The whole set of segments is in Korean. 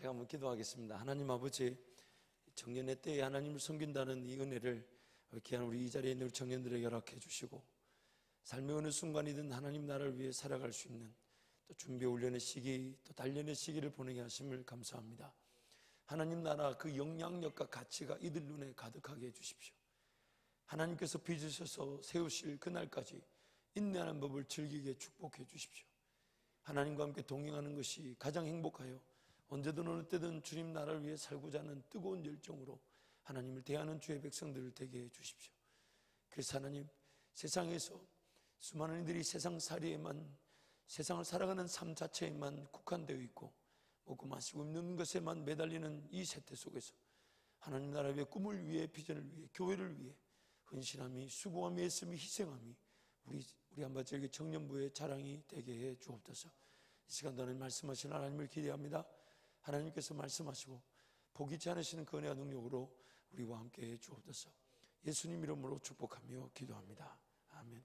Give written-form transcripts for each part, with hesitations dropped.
제가 한번 기도하겠습니다. 하나님 아버지, 청년의 때에 하나님을 섬긴다는 이 은혜를 귀한 우리 이 자리에 있는 청년들에게 허락해 주시고, 삶의 어느 순간이든 하나님 나라를 위해 살아갈 수 있는 또 준비 훈련의 시기, 또 단련의 시기를 보내게 하심을 감사합니다. 하나님 나라 그 영향력과 가치가 이들 눈에 가득하게 해주십시오. 하나님께서 빚으셔서 세우실 그날까지 인내하는 법을 즐기게 축복해 주십시오. 하나님과 함께 동행하는 것이 가장 행복하여 언제든 어느 때든 주님 나라를 위해 살고자 하는 뜨거운 열정으로 하나님을 대하는 주의 백성들을 되게 해 주십시오. 그래서 하나님, 세상에서 수많은 이들이 세상살이에만, 세상을 살아가는 삶 자체에만 국한되어 있고 먹고 마시고 입는 것에만 매달리는 이 세태 속에서 하나님 나라 위해 꿈을 위해 비전을 위해 교회를 위해 헌신함이, 수고함이, 애씀이, 희생함이 우리 한바지에게 청년부의 자랑이 되게 해 주옵소서. 이 시간도 하나님 말씀하시는 하나님을 기대합니다. 하나님께서 말씀하시고 포기치 않으시는 그 은혜와 능력으로 우리와 함께 해 주옵소서. 예수님 이름으로 축복하며 기도합니다. 아멘.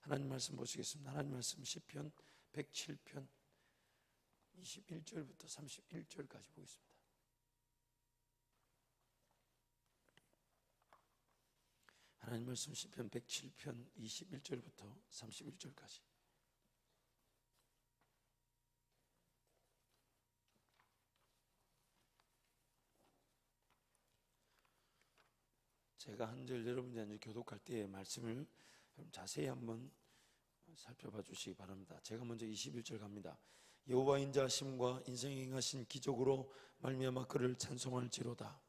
하나님 말씀 보시겠습니다. 하나님 말씀 시편 107편 21절부터 31절까지 보겠습니다. 하나님 말씀 시편 107편 21절부터 31절까지. 제가 한 절 여러분들이 교독할 때의 말씀을 자세히 한번 살펴봐 주시기 바랍니다. 제가 먼저 21절 갑니다. 여호와 인자하심과 인생에 행하신 기적으로 말미암아 그를 찬송할지로다.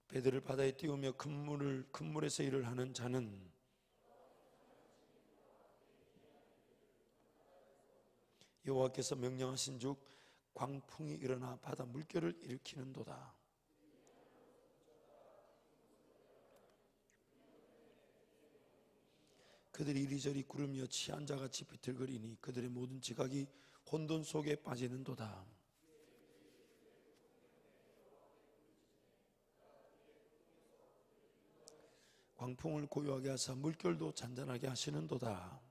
배들을 바다에 띄우며 큰 물에서 일을 하는 자는 여호와께서 명령하신 즉 광풍이 일어나 바다 물결을 일으키는도다. 그들이 이리저리 구르며 취한 자같이 비틀거리니 그들의 모든 지각이 혼돈 속에 빠지는도다. 광풍을 고요하게 하사 물결도 잔잔하게 하시는도다.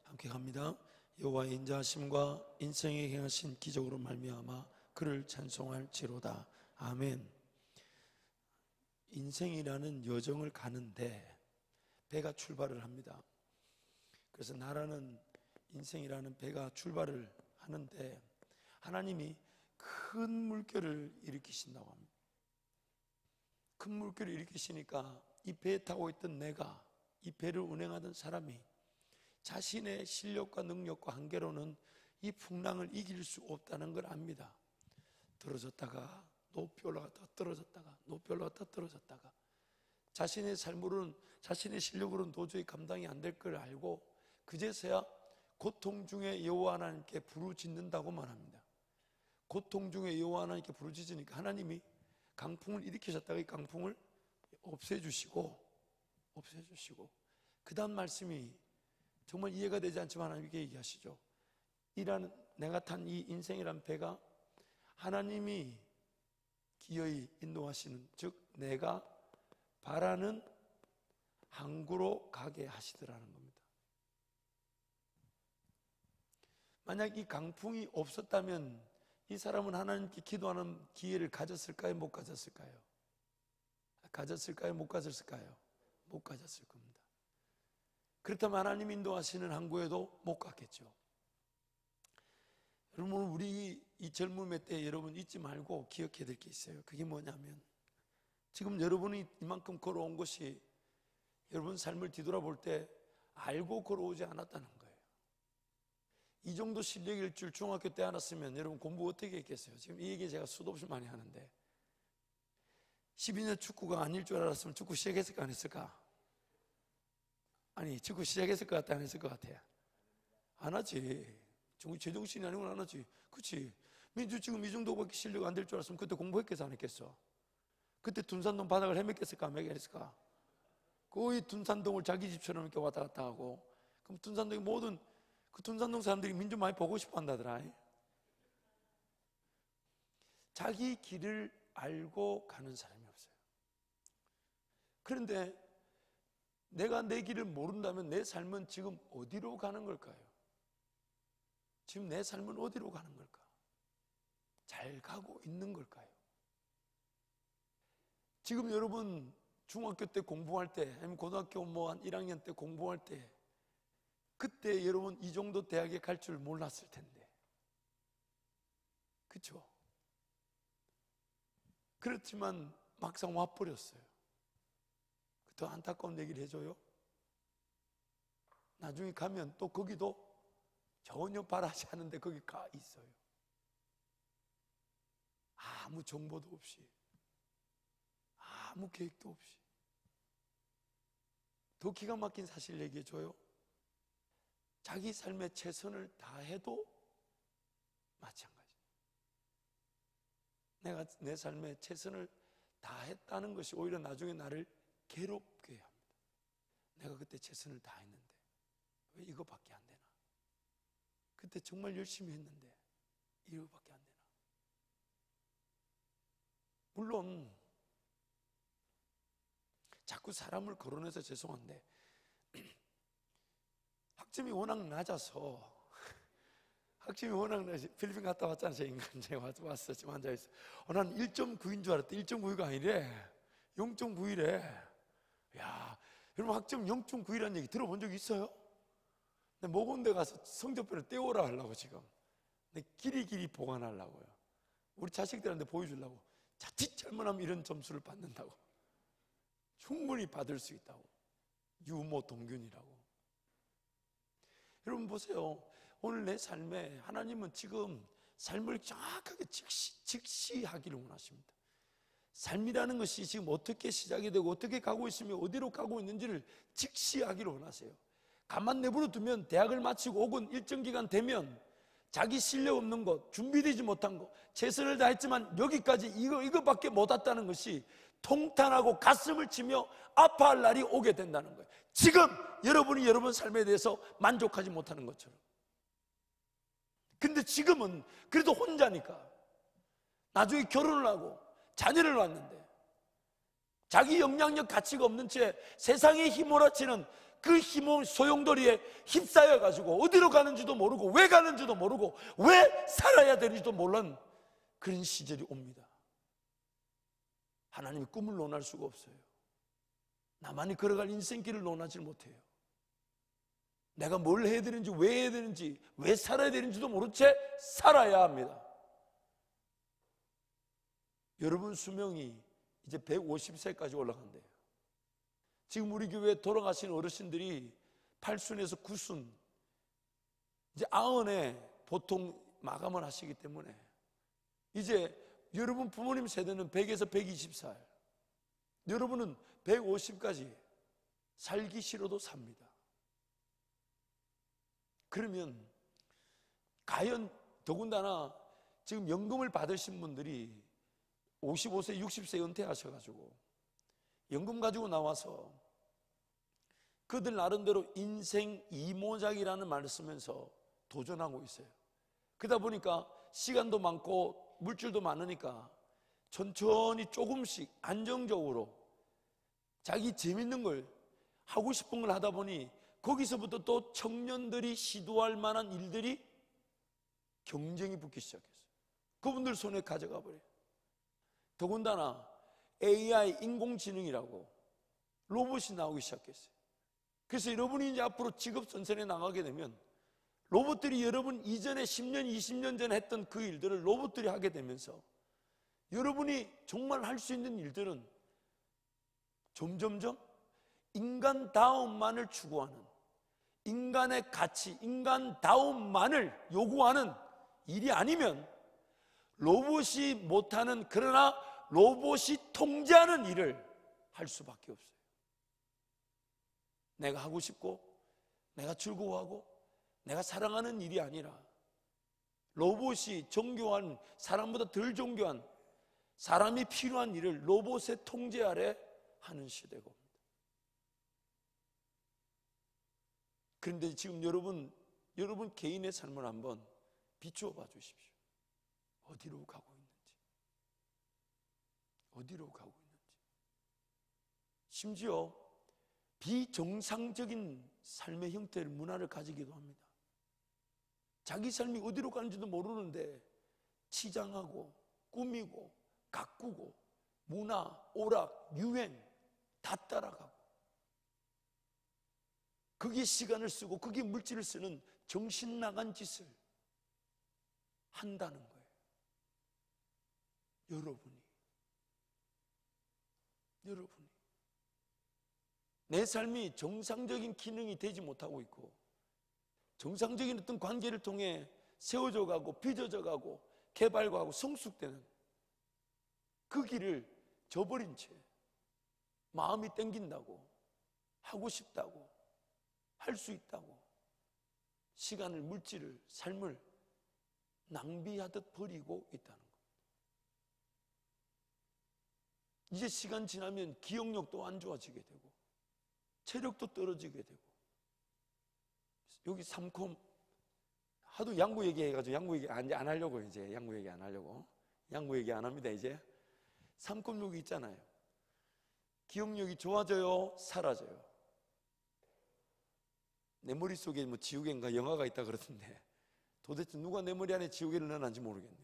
함께 갑니다. 여호와의 인자하심과 인생에 행하신 기적으로 말미암아 그를 찬송할지로다. 아멘. 인생이라는 여정을 가는데 배가 출발을 합니다. 그래서 나라는 인생이라는 배가 출발을 하는데 하나님이 큰 물결을 일으키신다고 합니다. 큰 물결을 일으키시니까 이 배에 타고 있던 내가, 이 배를 운행하던 사람이 자신의 실력과 능력과 한계로는 이 풍랑을 이길 수 없다는 걸 압니다. 떨어졌다가 높이 올라갔다가 떨어졌다가 높이 올라갔다가 떨어졌다가 자신의 삶으로는, 자신의 실력으로는 도저히 감당이 안 될 걸 알고 그제서야 고통 중에 여호와 하나님께 부르짖는다고만 합니다. 고통 중에 여호와 하나님께 부르짖으니까 하나님이 강풍을 일으키셨다가 이 강풍을 없애주시고 그 다음 말씀이 정말 이해가 되지 않지만 하나님께 얘기하시죠. 내가 탄 이 인생이란 배가 하나님이 기어이 인도하시는, 즉 내가 바라는 항구로 가게 하시더라는 겁니다. 만약 이 강풍이 없었다면 이 사람은 하나님께 기도하는 기회를 가졌을까요? 못 가졌을까요? 가졌을까요? 못 가졌을까요? 못 가졌을 겁니다. 그렇다면 하나님 인도하시는 항구에도 못 갔겠죠. 여러분, 우리 이 젊음의 때 여러분 잊지 말고 기억해야 될 게 있어요. 그게 뭐냐면 지금 여러분이 이만큼 걸어온 것이 여러분 삶을 뒤돌아볼 때 알고 걸어오지 않았다는 거예요. 이 정도 실력일 줄 중학교 때 알았으면 여러분 공부 어떻게 했겠어요? 지금 이 얘기 제가 수도 없이 많이 하는데 12년 축구가 아닐 줄 알았으면 축구 시작했을까 안 했을까? 아니, 축구 시작했을 것 같아 안 했을 것 같아요? 안 하지. 제정신이 아니고는 안 하지. 그렇지. 민주 지금 이 정도밖에 실력 안 될 줄 알았으면 그때 공부했겠어 안 했겠어? 그때 둔산동 바닥을 헤맸겠을까 안 헤맸겠을까? 거의 둔산동을 자기 집처럼 이렇게 왔다 갔다 하고, 그럼 둔산동의 모든 그 둔산동 사람들이 민주 많이 보고 싶어 한다더라. 자기 길을 알고 가는 사람이 없어요. 그런데 내가 내 길을 모른다면 내 삶은 지금 어디로 가는 걸까요? 지금 내 삶은 어디로 가는 걸까? 잘 가고 있는 걸까요? 지금 여러분 중학교 때 공부할 때, 아니면 고등학교 뭐 한 1학년 때 공부할 때, 그때 여러분 이 정도 대학에 갈 줄 몰랐을 텐데, 그렇죠? 그렇지만 막상 와버렸어요. 더 안타까운 얘기를 해줘요. 나중에 가면 또 거기도 전혀 바라지 않은데 거기 가 있어요. 아무 정보도 없이, 아무 계획도 없이. 더 기가 막힌 사실 얘기해줘요. 자기 삶에 최선을 다해도 마찬가지. 내가 내 삶에 최선을 다했다는 것이 오히려 나중에 나를 괴롭게 합니다. 내가 그때 최선을 다했는데 왜 이거밖에 안 되나? 그때 정말 열심히 했는데 이거밖에 안 되나? 물론 자꾸 사람을 거론해서 죄송한데 학점이 워낙 낮아서 필리핀 갔다 왔잖아요. 제 인간 제가 왔어. 지금 앉아있어. 난 1.9인 줄 알았대. 1.9가 아니래. 0.9이래. 야, 여러분 학점 0.9이라는 얘기 들어본 적 있어요? 모건대 가서 성적표를 떼오라 하려고 지금. 길이 보관하려고요. 우리 자식들한테 보여주려고. 자칫 잘못하면 이런 점수를 받는다고. 충분히 받을 수 있다고. 유모 동균이라고. 여러분 보세요. 오늘 내 삶에 하나님은 지금 삶을 정확하게 직시하기를 원하십니다. 삶이라는 것이 지금 어떻게 시작이 되고 어떻게 가고 있으며 어디로 가고 있는지를 직시하기를 원하세요. 가만 내버려 두면 대학을 마치고 혹은 일정 기간 되면 자기 실력 없는 것, 준비되지 못한 것, 최선을 다했지만 여기까지 이거밖에 못 왔다는 것이 통탄하고 가슴을 치며 아파할 날이 오게 된다는 거예요. 지금 여러분이 여러분 삶에 대해서 만족하지 못하는 것처럼. 근데 지금은 그래도 혼자니까 나중에 결혼을 하고 자녀를 낳았는데 자기 영향력 가치가 없는 채 세상에 휘몰아치는 그 소용돌이에 휩싸여 가지고 어디로 가는지도 모르고 왜 가는지도 모르고 왜 살아야 되는지도 몰라는 그런 시절이 옵니다. 하나님의 꿈을 논할 수가 없어요. 나만이 걸어갈 인생길을 논하지 못해요. 내가 뭘 해야 되는지 왜 해야 되는지 왜 살아야 되는지도 모른 채 살아야 합니다. 여러분 수명이 이제 150세까지 올라간대요. 지금 우리 교회에 돌아가신 어르신들이 8순에서 9순, 이제 90에 보통 마감을 하시기 때문에 이제 여러분 부모님 세대는 100에서 120살, 여러분은 150까지 살기 싫어도 삽니다. 그러면 과연 더군다나 지금 연금을 받으신 분들이 55세, 60세 은퇴하셔가지고 연금 가지고 나와서 그들 나름대로 인생 이모작이라는 말을 쓰면서 도전하고 있어요. 그러다 보니까 시간도 많고 물질도 많으니까 천천히 조금씩 안정적으로 자기 재밌는 걸 하고 싶은 걸 하다 보니 거기서부터 또 청년들이 시도할 만한 일들이 경쟁이 붙기 시작했어요. 그분들 손에 가져가 버려요. 더군다나 AI 인공지능이라고 로봇이 나오기 시작했어요. 그래서 여러분이 이제 앞으로 직업 선선에 나가게 되면 로봇들이 여러분 이전에 10년, 20년 전에 했던 그 일들을 로봇들이 하게 되면서 여러분이 정말 할 수 있는 일들은 점점점 인간다움만을 추구하는, 인간의 가치, 인간다움만을 요구하는 일이 아니면 로봇이 못하는, 그러나 로봇이 통제하는 일을 할 수밖에 없어요. 내가 하고 싶고 내가 즐거워하고 내가 사랑하는 일이 아니라 로봇이 정교한, 사람보다 덜 정교한, 사람이 필요한 일을 로봇의 통제 아래 하는 시대가 옵니다. 그런데 지금 여러분 개인의 삶을 한번 비추어 봐 주십시오. 어디로 가고 있는지, 어디로 가고 있는지. 심지어 비정상적인 삶의 형태를, 문화를 가지기도 합니다. 자기 삶이 어디로 가는지도 모르는데 치장하고 꾸미고 가꾸고 문화, 오락, 유행 다 따라가고 거기에 시간을 쓰고 거기에 물질을 쓰는 정신 나간 짓을 한다는 거예요. 여러분이 내 삶이 정상적인 기능이 되지 못하고 있고 정상적인 어떤 관계를 통해 세워져 가고 빚어져 가고 개발하고 성숙되는 그 길을 저버린 채 마음이 땡긴다고, 하고 싶다고, 할 수 있다고 시간을, 물질을, 삶을 낭비하듯 버리고 있다는 겁니다. 이제 시간 지나면 기억력도 안 좋아지게 되고 체력도 떨어지게 되고, 여기 삼콤 하도 양구 얘기해가지고 양구 얘기 안 하려고, 이제 양구 얘기 안 하려고, 양구 얘기 안 합니다. 이제 삼콤욕이 있잖아요. 기억력이 좋아져요, 사라져요? 내 머릿속에 뭐 지우개인가 영화가 있다 그러던데 도대체 누가 내 머리 안에 지우개를 넣어놨는지 모르겠네.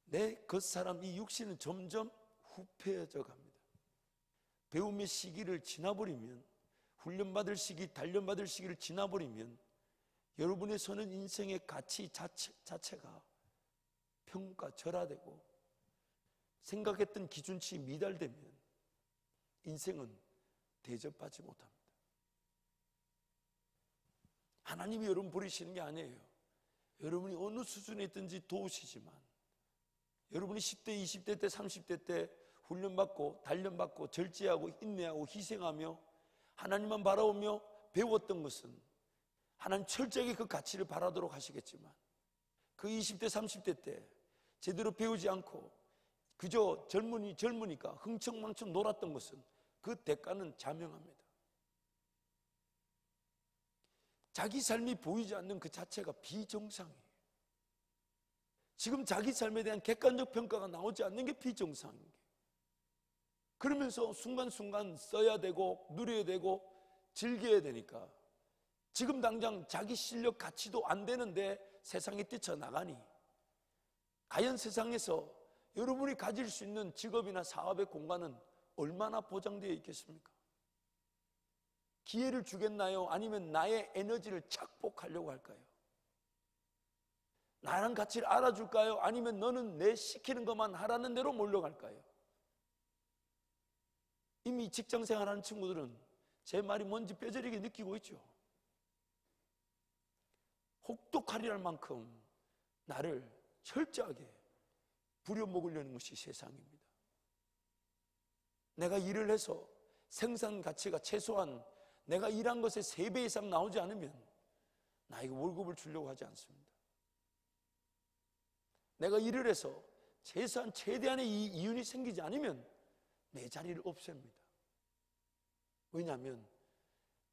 내 겉사람, 이 육신은 점점 후패해져 갑니다. 배움의 시기를 지나버리면, 훈련받을 시기, 단련받을 시기를 지나버리면 여러분의 서는 인생의 가치 자체가 평가절하되고 생각했던 기준치 미달되면 인생은 대접받지 못합니다. 하나님이 여러분 버리시는 게 아니에요. 여러분이 어느 수준에 있든지 도우시지만 여러분이 10대, 20대 때, 30대 때 훈련받고 단련받고 절제하고 인내하고 희생하며 하나님만 바라보며 배웠던 것은 하나님 철저하게 그 가치를 바라도록 하시겠지만 그 20대, 30대 때 제대로 배우지 않고 그저 젊으니까 흥청망청 놀았던 것은 그 대가는 자명합니다. 자기 삶이 보이지 않는 그 자체가 비정상이에요. 지금 자기 삶에 대한 객관적 평가가 나오지 않는 게 비정상이에요. 그러면서 순간순간 써야 되고 누려야 되고 즐겨야 되니까 지금 당장 자기 실력 가치도 안 되는데 세상에 뛰쳐나가니 과연 세상에서 여러분이 가질 수 있는 직업이나 사업의 공간은 얼마나 보장되어 있겠습니까? 기회를 주겠나요? 아니면 나의 에너지를 착복하려고 할까요? 나랑 가치를 알아줄까요? 아니면 너는 내 시키는 것만 하라는 대로 몰려갈까요? 이미 직장생활하는 친구들은 제 말이 뭔지 뼈저리게 느끼고 있죠. 혹독하리랄 만큼 나를 철저하게 부려먹으려는 것이 세상입니다. 내가 일을 해서 생산 가치가 최소한 내가 일한 것의 3배 이상 나오지 않으면 나에게 월급을 주려고 하지 않습니다. 내가 일을 해서 최대한의 이윤이 생기지 않으면 내 자리를 없앱니다. 왜냐하면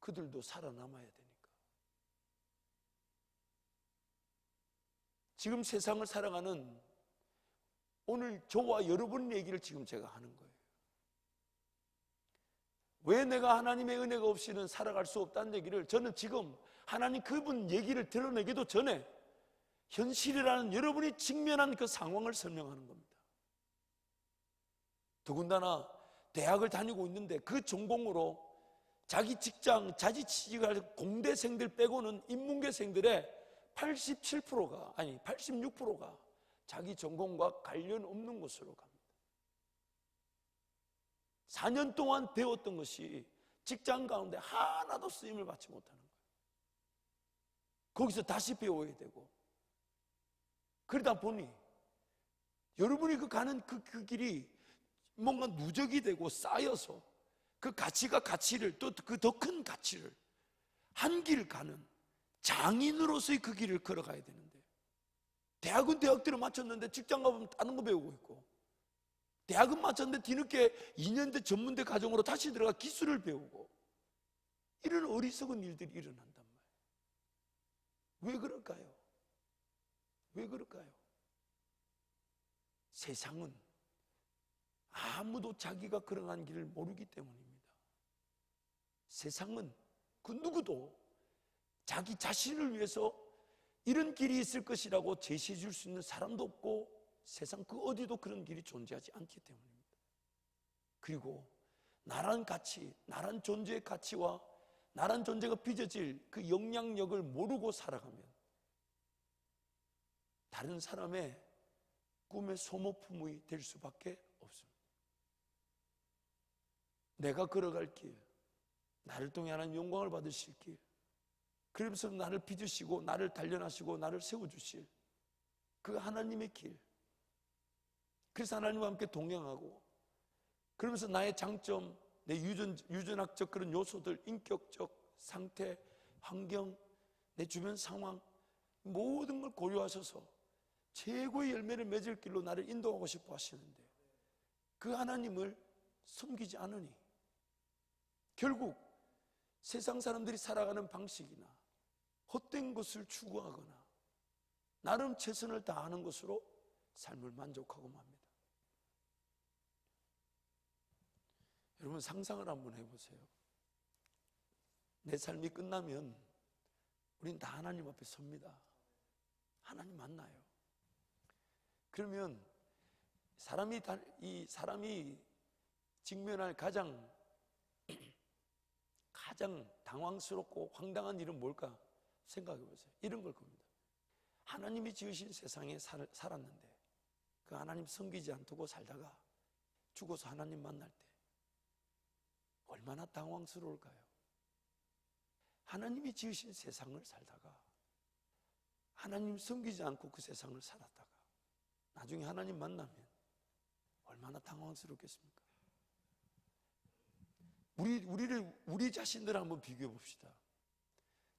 그들도 살아남아야 되니까. 지금 세상을 살아가는 오늘 저와 여러분 얘기를 지금 제가 하는 거예요. 왜 내가 하나님의 은혜가 없이는 살아갈 수 없다는 얘기를 저는 지금 하나님 그분 얘기를 드러내기도 전에 현실이라는 여러분이 직면한 그 상황을 설명하는 겁니다. 더군다나 대학을 다니고 있는데 그 전공으로 자기 직장, 자지취직할 공대생들 빼고는 인문계생들의 87%가, 아니 86%가 자기 전공과 관련 없는 곳으로 갑니다. 4년 동안 배웠던 것이 직장 가운데 하나도 쓰임을 받지 못하는 거예요. 거기서 다시 배워야 되고, 그러다 보니 여러분이 가는 그 길이 뭔가 누적이 되고 쌓여서 그 가치를, 또 그 더 큰 가치를 한 길 가는 장인으로서의 그 길을 걸어가야 되는데, 대학은 대학대로 마쳤는데 직장 가보면 다른 거 배우고 있고, 대학은 마쳤는데 뒤늦게 2년대 전문대 과정으로 다시 들어가 기술을 배우고, 이런 어리석은 일들이 일어난단 말이에요. 왜 그럴까요? 왜 그럴까요? 세상은 아무도 자기가 걸어간 길을 모르기 때문입니다. 세상은 그 누구도 자기 자신을 위해서 이런 길이 있을 것이라고 제시해 줄 수 있는 사람도 없고 세상 그 어디도 그런 길이 존재하지 않기 때문입니다. 그리고 나란 가치, 나란 존재의 가치와 나란 존재가 빚어질 그 영향력을 모르고 살아가면 다른 사람의 꿈의 소모품이 될 수밖에 없습니다. 내가 걸어갈 길, 나를 통해 하나님 영광을 받으실 길, 그러면서 나를 빚으시고 나를 단련하시고 나를 세워주실 그 하나님의 길, 그래서 하나님과 함께 동행하고 그러면서 나의 장점, 내 유전학적 그런 요소들, 인격적 상태, 환경, 내 주변 상황 모든 걸 고려하셔서 최고의 열매를 맺을 길로 나를 인도하고 싶어 하시는데 그 하나님을 섬기지 않으니 결국 세상 사람들이 살아가는 방식이나 헛된 것을 추구하거나 나름 최선을 다하는 것으로 삶을 만족하고 맙니다. 여러분 상상을 한번 해보세요. 내 삶이 끝나면 우린 다 하나님 앞에 섭니다. 하나님 만나요. 그러면 사람이 직면할 가장 당황스럽고 황당한 일은 뭘까 생각해 보세요. 이런 걸 겁니다. 하나님이 지으신 세상에 살았는데 그 하나님 섬기지 않고 살다가 죽어서 하나님 만날 때 얼마나 당황스러울까요? 하나님이 지으신 세상을 살다가 하나님 섬기지 않고 그 세상을 살았다가 나중에 하나님 만나면 얼마나 당황스럽겠습니까? 우리 자신들 한번 비교해 봅시다.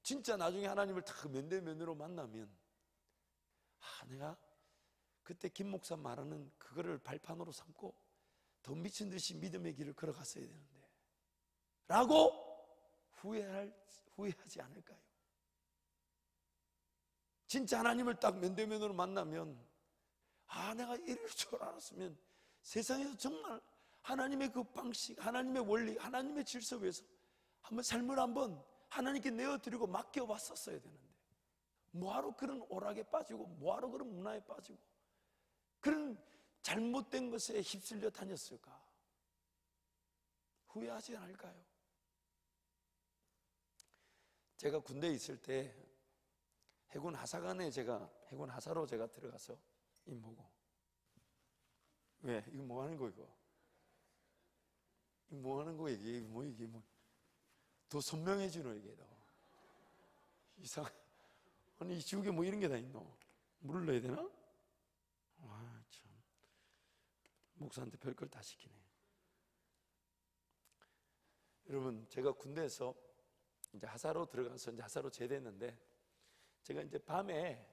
진짜 나중에 하나님을 다 면대면으로 만나면 내가 그때 김 목사 말하는 그거를 발판으로 삼고 더 미친 듯이 믿음의 길을 걸어갔어야 되는데 라고 후회하지 않을까요? 진짜 하나님을 딱 면대면으로 만나면 내가 이럴 줄 알았으면 세상에서 정말 하나님의 그 방식, 하나님의 원리, 하나님의 질서 위에서 삶을 한번 하나님께 내어드리고 맡겨봤었어야 되는데 뭐하러 그런 오락에 빠지고 뭐하러 그런 문화에 빠지고 그런 잘못된 것에 휩쓸려 다녔을까? 후회하지 않을까요? 제가 군대에 있을 때 해군 하사관에 해군 하사로 제가 들어가서 임보고 왜? 이거 뭐 하는 거 이거? 이거 뭐 하는 거 이게 뭐 더 선명해지노 이게 더 아니 이 지옥에 뭐 이런 게 다 있노? 물을 넣어야 되나? 참 목사한테 별걸 다 시키네. 여러분 제가 군대에서 이제 하사로 들어가서 이제 하사로 제대했는데 제가 이제 밤에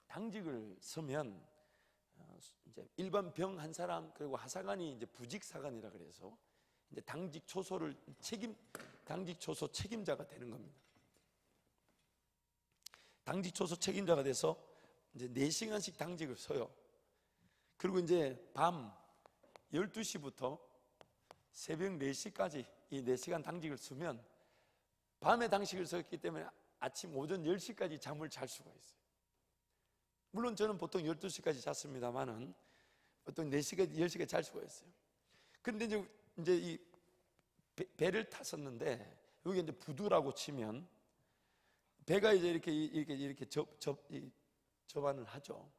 당직을 서면 이제 일반 병 한 사람 그리고 하사관이 이제 부직사관이라 그래서 이제 당직 초소를 당직 초소 책임자가 되는 겁니다. 당직 초소 책임자가 돼서 이제 4시간씩 당직을 서요. 그리고 이제 밤 12시부터 새벽 4시까지 이 4시간 당직을 쓰면 밤에 당직을 썼기 때문에 아침 오전 10시까지 잠을 잘 수가 있어요. 물론 저는 보통 12시까지 잤습니다만은 보통 4시까지 10시까지 잘 수가 있어요. 그런데 이제 이 배를 탔었는데 여기 이제 부두라고 치면 배가 이제 이렇게 접안을 하죠.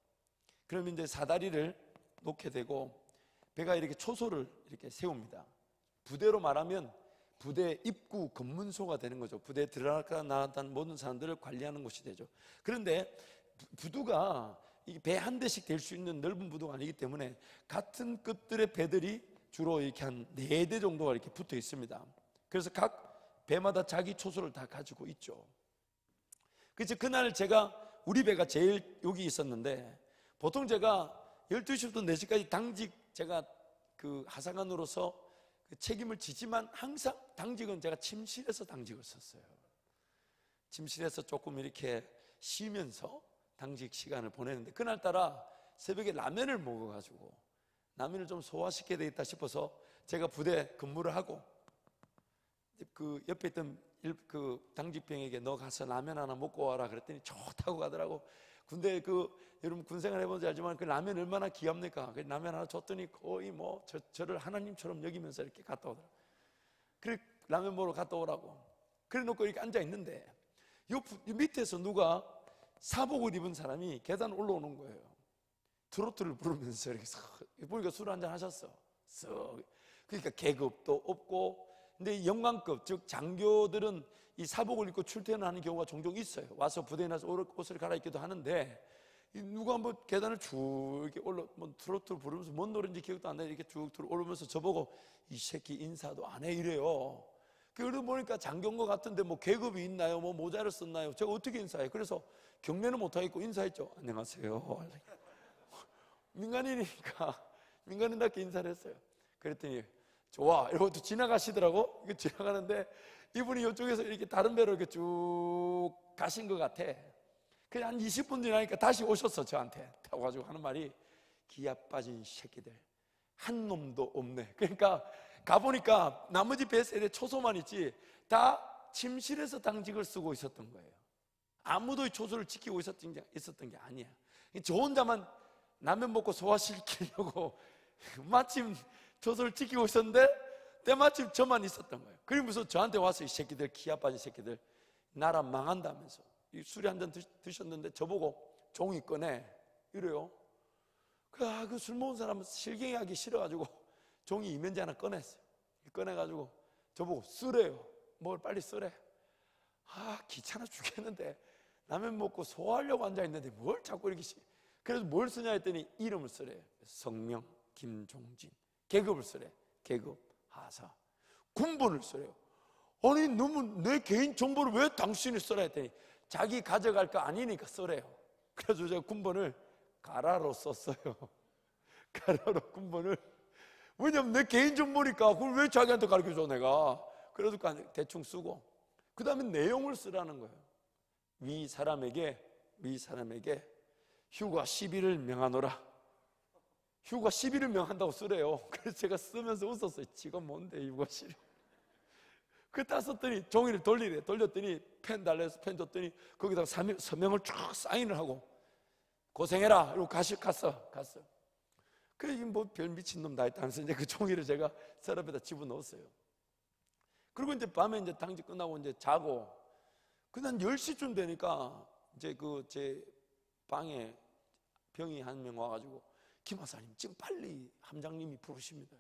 그러면 이제 사다리를 놓게 되고 배가 이렇게 초소를 이렇게 세웁니다. 부대로 말하면 부대 입구 검문소가 되는 거죠. 부대에 들어갔다 나왔다는 모든 사람들을 관리하는 곳이 되죠. 그런데 부두가 배 한 대씩 될 수 있는 넓은 부두가 아니기 때문에 같은 급들의 배들이 주로 이렇게 한 4대 정도가 이렇게 붙어 있습니다. 그래서 각 배마다 자기 초소를 다 가지고 있죠. 그래서 그날 우리 배가 제일 여기 있었는데 보통 제가 12시부터 4시까지 당직 제가 그 하사관으로서 그 책임을 지지만 항상 당직은 제가 침실에서 당직을 썼어요. 침실에서 조금 이렇게 쉬면서 당직 시간을 보내는데 그날따라 새벽에 라면을 먹어가지고 라면을 좀 소화시켜야 되겠다 싶어서 제가 부대 근무를 하고 그 옆에 있던 그 당직병에게 너 가서 라면 하나 먹고 와라 그랬더니 좋다고 가더라고. 군대 여러분 군생활 해본지 알지만 그 라면 얼마나 귀합니까? 그 라면 하나 줬더니 거의 뭐 저를 하나님처럼 여기면서 이렇게 갔다 오더라고. 그래 라면 먹으러 갔다 오라고. 그래 놓고 이렇게 앉아 있는데 요 밑에서 누가 사복을 입은 사람이 계단 올라오는 거예요. 트로트를 부르면서 이렇게 보니까 술 한잔 하셨어. 그러니까 계급도 없고, 근데 영광급 즉 장교들은 이 사복을 입고 출퇴근하는 경우가 종종 있어요. 와서 부대에 나서 옷을 갈아입기도 하는데 누가 한번 계단을 쭉 이렇게 뭐 트로트를 부르면서 뭔 노래인지 기억도 안 나요. 이렇게 쭉 올라오면서 저보고 이 새끼 인사도 안 해 이래요. 그러고 보니까 장교인 것 같은데 뭐 계급이 있나요? 뭐 모자를 썼나요? 제가 어떻게 인사해요? 그래서 경례는 못하겠고 인사했죠. 안녕하세요. 민간인답게 인사를 했어요. 그랬더니 좋아 이러고 또 지나가시더라고. 이거 지나가는데 이분이 이쪽에서 이렇게 다른 배로 이렇게 쭉 가신 것 같아. 그냥 한 20분 지나니까 다시 오셨어. 저한테 타고 가지고 하는 말이 기아 빠진 새끼들 한 놈도 없네. 그러니까 가보니까 나머지 배 세대 초소만 있지 다 침실에서 당직을 쓰고 있었던 거예요. 아무도 초소를 지키고 있었던 게 아니야. 저 혼자만 라면 먹고 소화시키려고 마침 초소를 지키고 있었는데 때마침 저만 있었던 거예요. 그러면서 저한테 와서 이 새끼들 기아 빠진 새끼들 나라 망한다면서 술이 한 잔 드셨는데 저보고 종이 꺼내 이래요. 그 술 먹은 사람은 실갱이 하기 싫어가지고 종이 이면지 하나 꺼냈어요. 꺼내가지고 저보고 쓰래요. 뭘 빨리 쓰래. 귀찮아 죽겠는데 라면 먹고 소화하려고 앉아있는데 뭘 자꾸 이렇게 그래서 뭘 쓰냐 했더니 이름을 쓰래요. 성명 김종진. 계급을 쓰래. 계급 하사. 군번을 쓰래요. 아니 너무 내 개인 정보를 왜 당신이 쓰라 했더니 자기 가져갈 거 아니니까 쓰래요. 그래서 제가 군번을 가라로 썼어요. 가라로 군번을. 왜냐면 내 개인 정보니까 그걸 왜 자기한테 가르쳐줘 내가. 그래서 대충 쓰고 그 다음에 내용을 쓰라는 거예요. 위 사람에게 휴가 10일을 명하노라. 휴가 10일을 명한다고 쓰래요. 그래서 제가 쓰면서 웃었어요. 지가 뭔데 휴가 10일. 그딱 썼더니 종이를 돌렸더니 펜 달래서 펜 줬더니 거기다가 서명을 쫙 사인을 하고 고생해라 이러고 갔어. 그래 뭐 별 미친놈 다 했다면서 이제 그 종이를 제가 서랍에다 집어넣었어요. 그리고 이제 밤에 이제 당직 끝나고 이제 자고 그난 10시쯤 되니까 이제 제 방에 병이 한 명 와가지고 김하사님 지금 빨리 함장님이 부르십니다.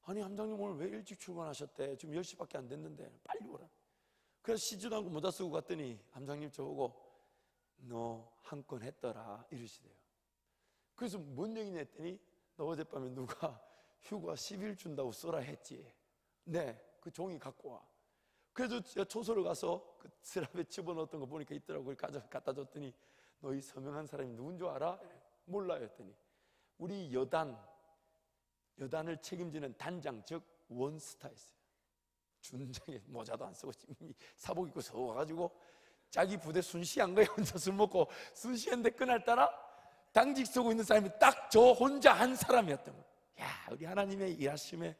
아니 함장님 오늘 왜 일찍 출근하셨대? 지금 10시밖에 안 됐는데 빨리 오라. 그래서 쉬지도 않고 모자 쓰고 갔더니 함장님 저보고 너 한 건 했더라 이러시대요. 그래서 뭔 얘기냐 했더니 너 어젯밤에 누가 휴가 10일 준다고 써라 했지. 네, 그 종이 갖고 와. 그래서 제가 초소를 가서 그 서랍에 집어넣었던 거 보니까 있더라고요. 갖다 줬더니 너 이 서명한 사람이 누군 줄 알아? 몰라요 했더니 우리 여단을 책임지는 단장 즉 원스타였어요. 준장에 모자도 안 쓰고 사복 입고 서 와가지고 자기 부대 순시한 거예요. 혼자 술 먹고 순시했는데 그날따라 당직 쓰고 있는 사람이 딱 저 혼자 한 사람이었던 거예요. 야 우리 하나님의 일하심에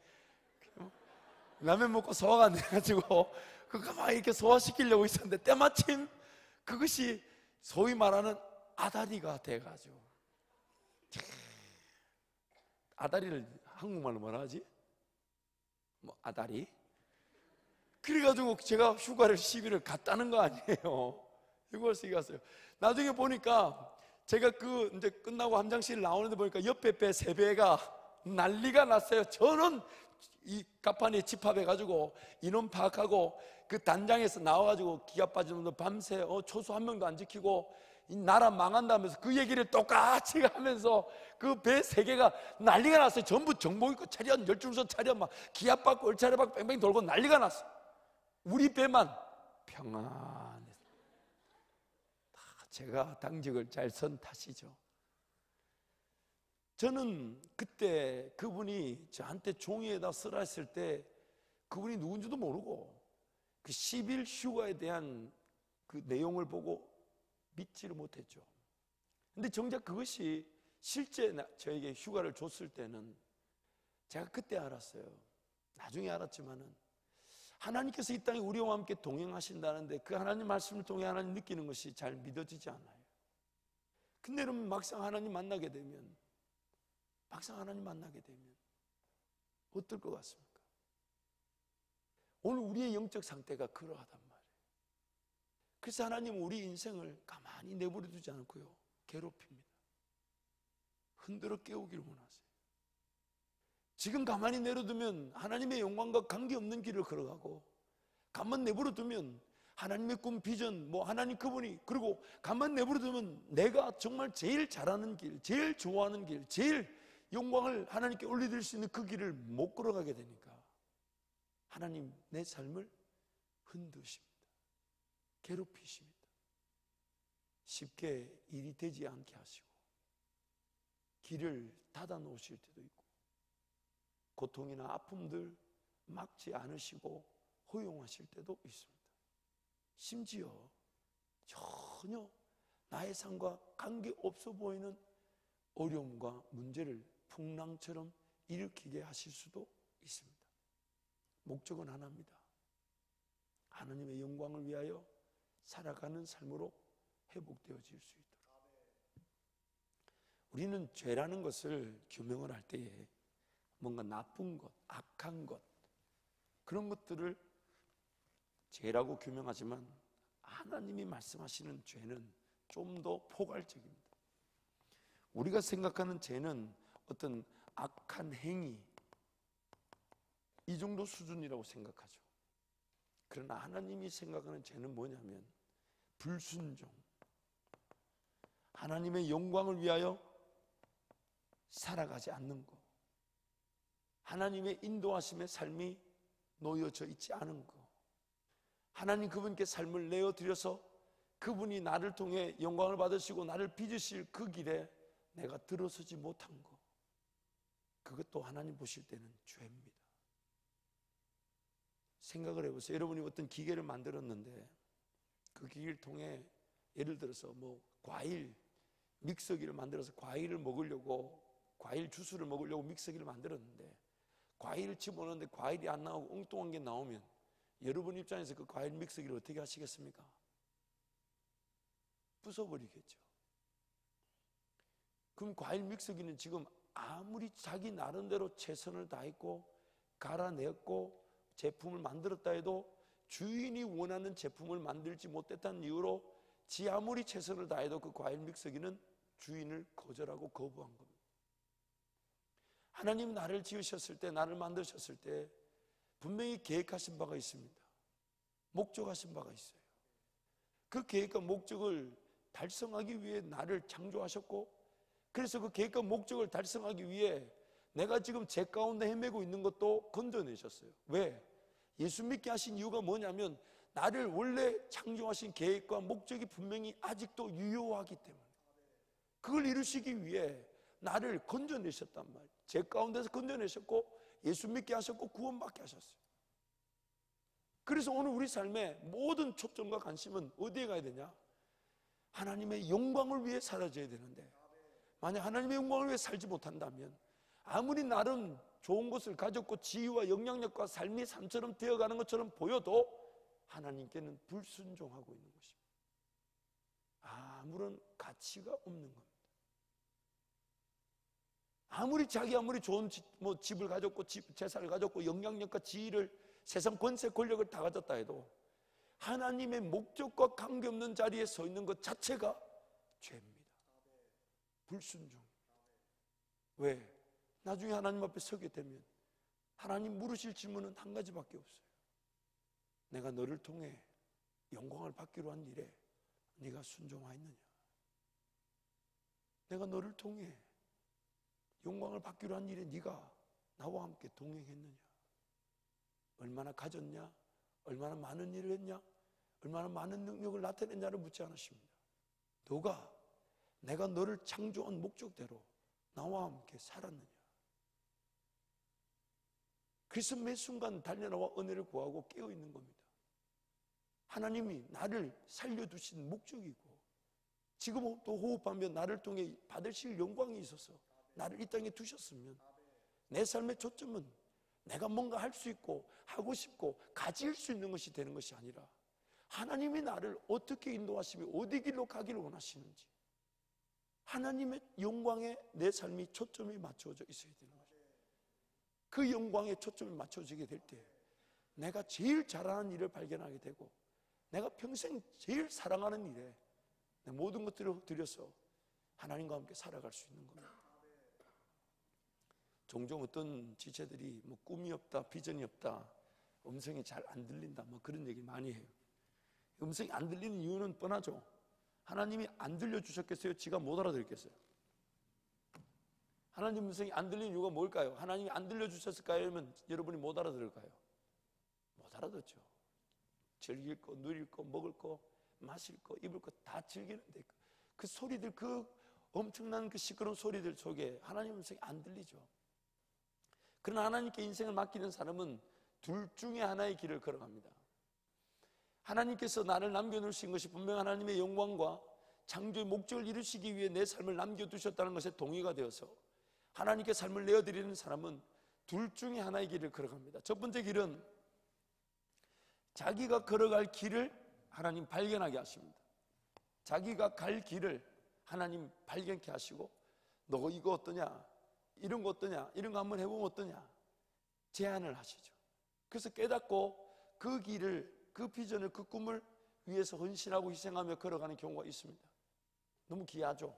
라면 먹고 소화가 안 돼가지고 그거 막 이렇게 소화시키려고 있었는데 때마침 그것이 소위 말하는 아다리가 돼가지고 아다리를 한국말로 뭐라 하지? 뭐 아다리? 그래가지고 제가 휴가를 10일을 갔다는 거 아니에요. 휴가를 10일 갔어요. 나중에 보니까 제가 이제 끝나고 함장실 나오는데 보니까 옆에 배 3배가 난리가 났어요. 저는 이 갑판에 집합해가지고 인원 파악하고 그 단장에서 나와가지고 기가 빠지는 놈들 밤새 초소 한 명도 안 지키고 이 나라 망한다면서 그 얘기를 똑같이 하면서 그 배 3개가 난리가 났어요. 전부 정복 입고 차렷 열중선 차렷 막 기아 받고 얼차려 받고 뺑뺑 돌고 난리가 났어. 우리 배만 평안했어요. 제가 당직을 잘 선 탓이죠. 저는 그때 그분이 저한테 종이에다 쓰라 했을 때 그분이 누군지도 모르고 그 10일 휴가에 대한 그 내용을 보고 믿지를 못했죠. 근데 정작 그것이 실제 저에게 휴가를 줬을 때는 제가 그때 알았어요. 나중에 알았지만은 하나님께서 이 땅에 우리와 함께 동행하신다는데 그 하나님 말씀을 통해 하나님 느끼는 것이 잘 믿어지지 않아요. 근데 여러분 막상 하나님 만나게 되면 어떨 것 같습니까? 오늘 우리의 영적 상태가 그러하단 말이에요. 그래서 하나님은 우리 인생을 가만히 내버려 두지 않고요, 괴롭힙니다. 흔들어 깨우기를 원하세요. 지금 가만히 내려두면 하나님의 영광과 관계없는 길을 걸어가고, 가만 내버려 두면 하나님의 꿈, 비전, 하나님 그분이, 그리고 가만 내버려 두면 내가 정말 제일 잘하는 길, 제일 좋아하는 길, 제일 영광을 하나님께 올려드릴 수 있는 그 길을 못 걸어가게 되니까 하나님 내 삶을 흔드십니다. 괴롭히십니다. 쉽게 일이 되지 않게 하시고 길을 닫아 놓으실 때도 있고, 고통이나 아픔들 막지 않으시고 허용하실 때도 있습니다. 심지어 전혀 나의 삶과 관계없어 보이는 어려움과 문제를 풍랑처럼 일으키게 하실 수도 있습니다. 목적은 하나입니다. 하나님의 영광을 위하여 살아가는 삶으로 회복되어질 수 있도록. 우리는 죄라는 것을 규명을 할 때에 뭔가 나쁜 것, 악한 것, 그런 것들을 죄라고 규명하지만 하나님이 말씀하시는 죄는 좀 더 포괄적입니다. 우리가 생각하는 죄는 어떤 악한 행위, 이 정도 수준이라고 생각하죠. 그러나 하나님이 생각하는 죄는 뭐냐면 불순종, 하나님의 영광을 위하여 살아가지 않는 것, 하나님의 인도하심의 삶이 놓여져 있지 않은 것, 하나님 그분께 삶을 내어드려서 그분이 나를 통해 영광을 받으시고 나를 빚으실 그 길에 내가 들어서지 못한 것, 그것도 하나님 보실 때는 죄입니다. 생각을 해보세요. 여러분이 어떤 기계를 만들었는데 그 기계를 통해 예를 들어서 과일 믹서기를 만들어서 과일을 먹으려고, 과일 주스를 먹으려고 믹서기를 만들었는데 과일을 집어넣는데 과일이 안 나오고 엉뚱한 게 나오면 여러분 입장에서 그 과일 믹서기를 어떻게 하시겠습니까? 부숴버리겠죠. 그럼 과일 믹서기는 지금 아무리 자기 나름대로 최선을 다했고 갈아냈고 제품을 만들었다 해도 주인이 원하는 제품을 만들지 못했다는 이유로 지 아무리 최선을 다해도 그 과일 믹서기는 주인을 거절하고 거부한 겁니다. 하나님 나를 지으셨을 때, 나를 만드셨을 때 분명히 계획하신 바가 있습니다. 목적하신 바가 있어요. 그 계획과 목적을 달성하기 위해 나를 창조하셨고, 그래서 그 계획과 목적을 달성하기 위해 내가 지금 죄 가운데 헤매고 있는 것도 건져내셨어요. 왜? 예수 믿게 하신 이유가 뭐냐면 나를 원래 창조하신 계획과 목적이 분명히 아직도 유효하기 때문에 그걸 이루시기 위해 나를 건져내셨단 말이에요. 죄 가운데서 건져내셨고 예수 믿게 하셨고 구원받게 하셨어요. 그래서 오늘 우리 삶의 모든 초점과 관심은 어디에 가야 되냐? 하나님의 영광을 위해 살아져야 되는데, 만약 하나님의 영광을 위해 살지 못한다면 아무리 나름 좋은 것을 가졌고 지위와 영향력과 삶이 삶처럼 되어가는 것처럼 보여도 하나님께는 불순종하고 있는 것입니다. 아무런 가치가 없는 겁니다. 아무리 좋은 집을 가졌고 재산을 가졌고 영향력과 지위를, 세상 권세 권력을 다 가졌다 해도 하나님의 목적과 관계없는 자리에 서 있는 것 자체가 죄입니다. 불순종. 왜? 나중에 하나님 앞에 서게 되면 하나님 물으실 질문은 한 가지밖에 없어요. 내가 너를 통해 영광을 받기로 한 일에 네가 순종하였느냐? 내가 너를 통해 영광을 받기로 한 일에 네가 나와 함께 동행했느냐? 얼마나 가졌냐? 얼마나 많은 일을 했냐? 얼마나 많은 능력을 나타냈냐를 묻지 않으십니다. 너가 내가 너를 창조한 목적대로 나와 함께 살았느냐? 그래서 매 순간 달려나와 은혜를 구하고 깨어있는 겁니다. 하나님이 나를 살려두신 목적이고 지금 또 호흡하며 나를 통해 받으실 영광이 있어서 나를 이 땅에 두셨으면 내 삶의 초점은 내가 뭔가 할 수 있고 하고 싶고 가질 수 있는 것이 되는 것이 아니라 하나님이 나를 어떻게 인도하시며 어디 길로 가기를 원하시는지 하나님의 영광에 내 삶이 초점이 맞춰져 있어야 되는 거죠. 그 영광에 초점이 맞춰지게 될 때 내가 제일 잘하는 일을 발견하게 되고 내가 평생 제일 사랑하는 일에 내 모든 것들을 들여서 하나님과 함께 살아갈 수 있는 겁니다. 종종 어떤 지체들이 뭐 꿈이 없다, 비전이 없다, 음성이 잘 안 들린다, 뭐 그런 얘기 많이 해요. 음성이 안 들리는 이유는 뻔하죠. 하나님이 안 들려주셨겠어요? 지가 못 알아들겠어요? 하나님 음성이 안 들리는 이유가 뭘까요? 하나님이 안 들려주셨을까요? 아니면 여러분이 못 알아들을까요? 못 알아듣죠. 즐길 거, 누릴 거, 먹을 거, 마실 거, 입을 거 다 즐기는데 그 소리들, 그 엄청난 그 시끄러운 소리들 속에 하나님 음성이 안 들리죠. 그러나 하나님께 인생을 맡기는 사람은 둘 중에 하나의 길을 걸어갑니다. 하나님께서 나를 남겨놓으신 것이 분명 하나님의 영광과 창조의 목적을 이루시기 위해 내 삶을 남겨두셨다는 것에 동의가 되어서 하나님께 삶을 내어드리는 사람은 둘 중에 하나의 길을 걸어갑니다. 첫 번째 길은 자기가 걸어갈 길을 하나님 발견하게 하십니다. 자기가 갈 길을 하나님 발견케 하시고 너 이거 어떠냐? 이런 거 어떠냐? 이런 거 한번 해보면 어떠냐? 제안을 하시죠. 그래서 깨닫고 그 길을, 그 비전을, 그 꿈을 위해서 헌신하고 희생하며 걸어가는 경우가 있습니다. 너무 귀하죠.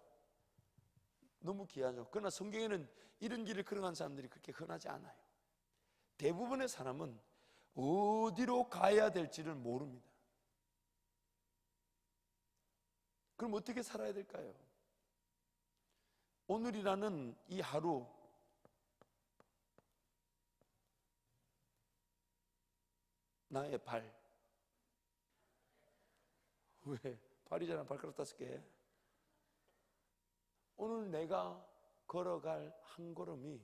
너무 귀하죠. 그러나 성경에는 이런 길을 걸어간 사람들이 그렇게 흔하지 않아요. 대부분의 사람은 어디로 가야 될지를 모릅니다. 그럼 어떻게 살아야 될까요? 오늘이라는 이 하루, 나의 발. 왜? 발이잖아. 발가락 5개. 오늘 내가 걸어갈 한 걸음이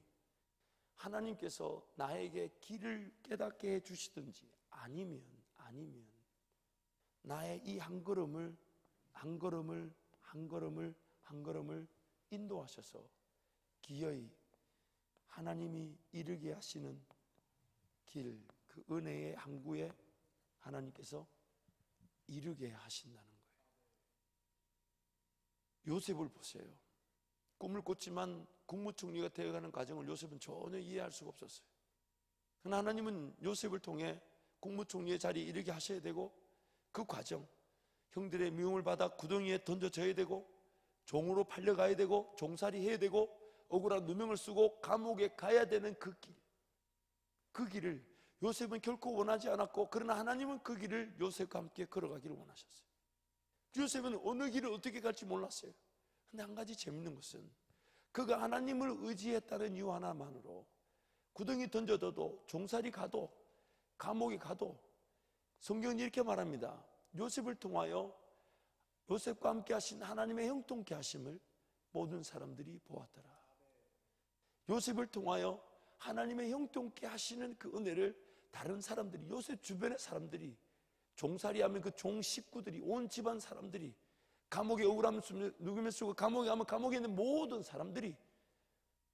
하나님께서 나에게 길을 깨닫게 해주시든지 아니면 나의 이 한 걸음을 인도하셔서 기어이 하나님이 이르게 하시는 길, 그 은혜의 항구에 하나님께서 이르게 하신다는 거예요. 요셉을 보세요. 꿈을 꿨지만 국무총리가 되어가는 과정을 요셉은 전혀 이해할 수가 없었어요. 그러나 하나님은 요셉을 통해 국무총리의 자리에 이르게 하셔야 되고 그 과정, 형들의 미움을 받아 구덩이에 던져져야 되고 종으로 팔려가야 되고 종살이 해야 되고 억울한 누명을 쓰고 감옥에 가야 되는 그 길, 그 길을 요셉은 결코 원하지 않았고 그러나 하나님은 그 길을 요셉과 함께 걸어가기를 원하셨어요. 요셉은 어느 길을 어떻게 갈지 몰랐어요. 근데 한 가지 재밌는 것은 그가 하나님을 의지했다는 이유 하나만으로 구덩이 던져져도 종살이 가도 감옥에 가도 성경은 이렇게 말합니다. 요셉을 통하여 요셉과 함께 하신 하나님의 형통케 하심을 모든 사람들이 보았더라. 요셉을 통하여 하나님의 형통케 하시는 그 은혜를 다른 사람들이, 요셉 주변의 사람들이, 종살이하면 그 종 식구들이, 온 집안 사람들이, 감옥에 억울함을 누구면 쓰고 감옥에 가면 감옥에 있는 모든 사람들이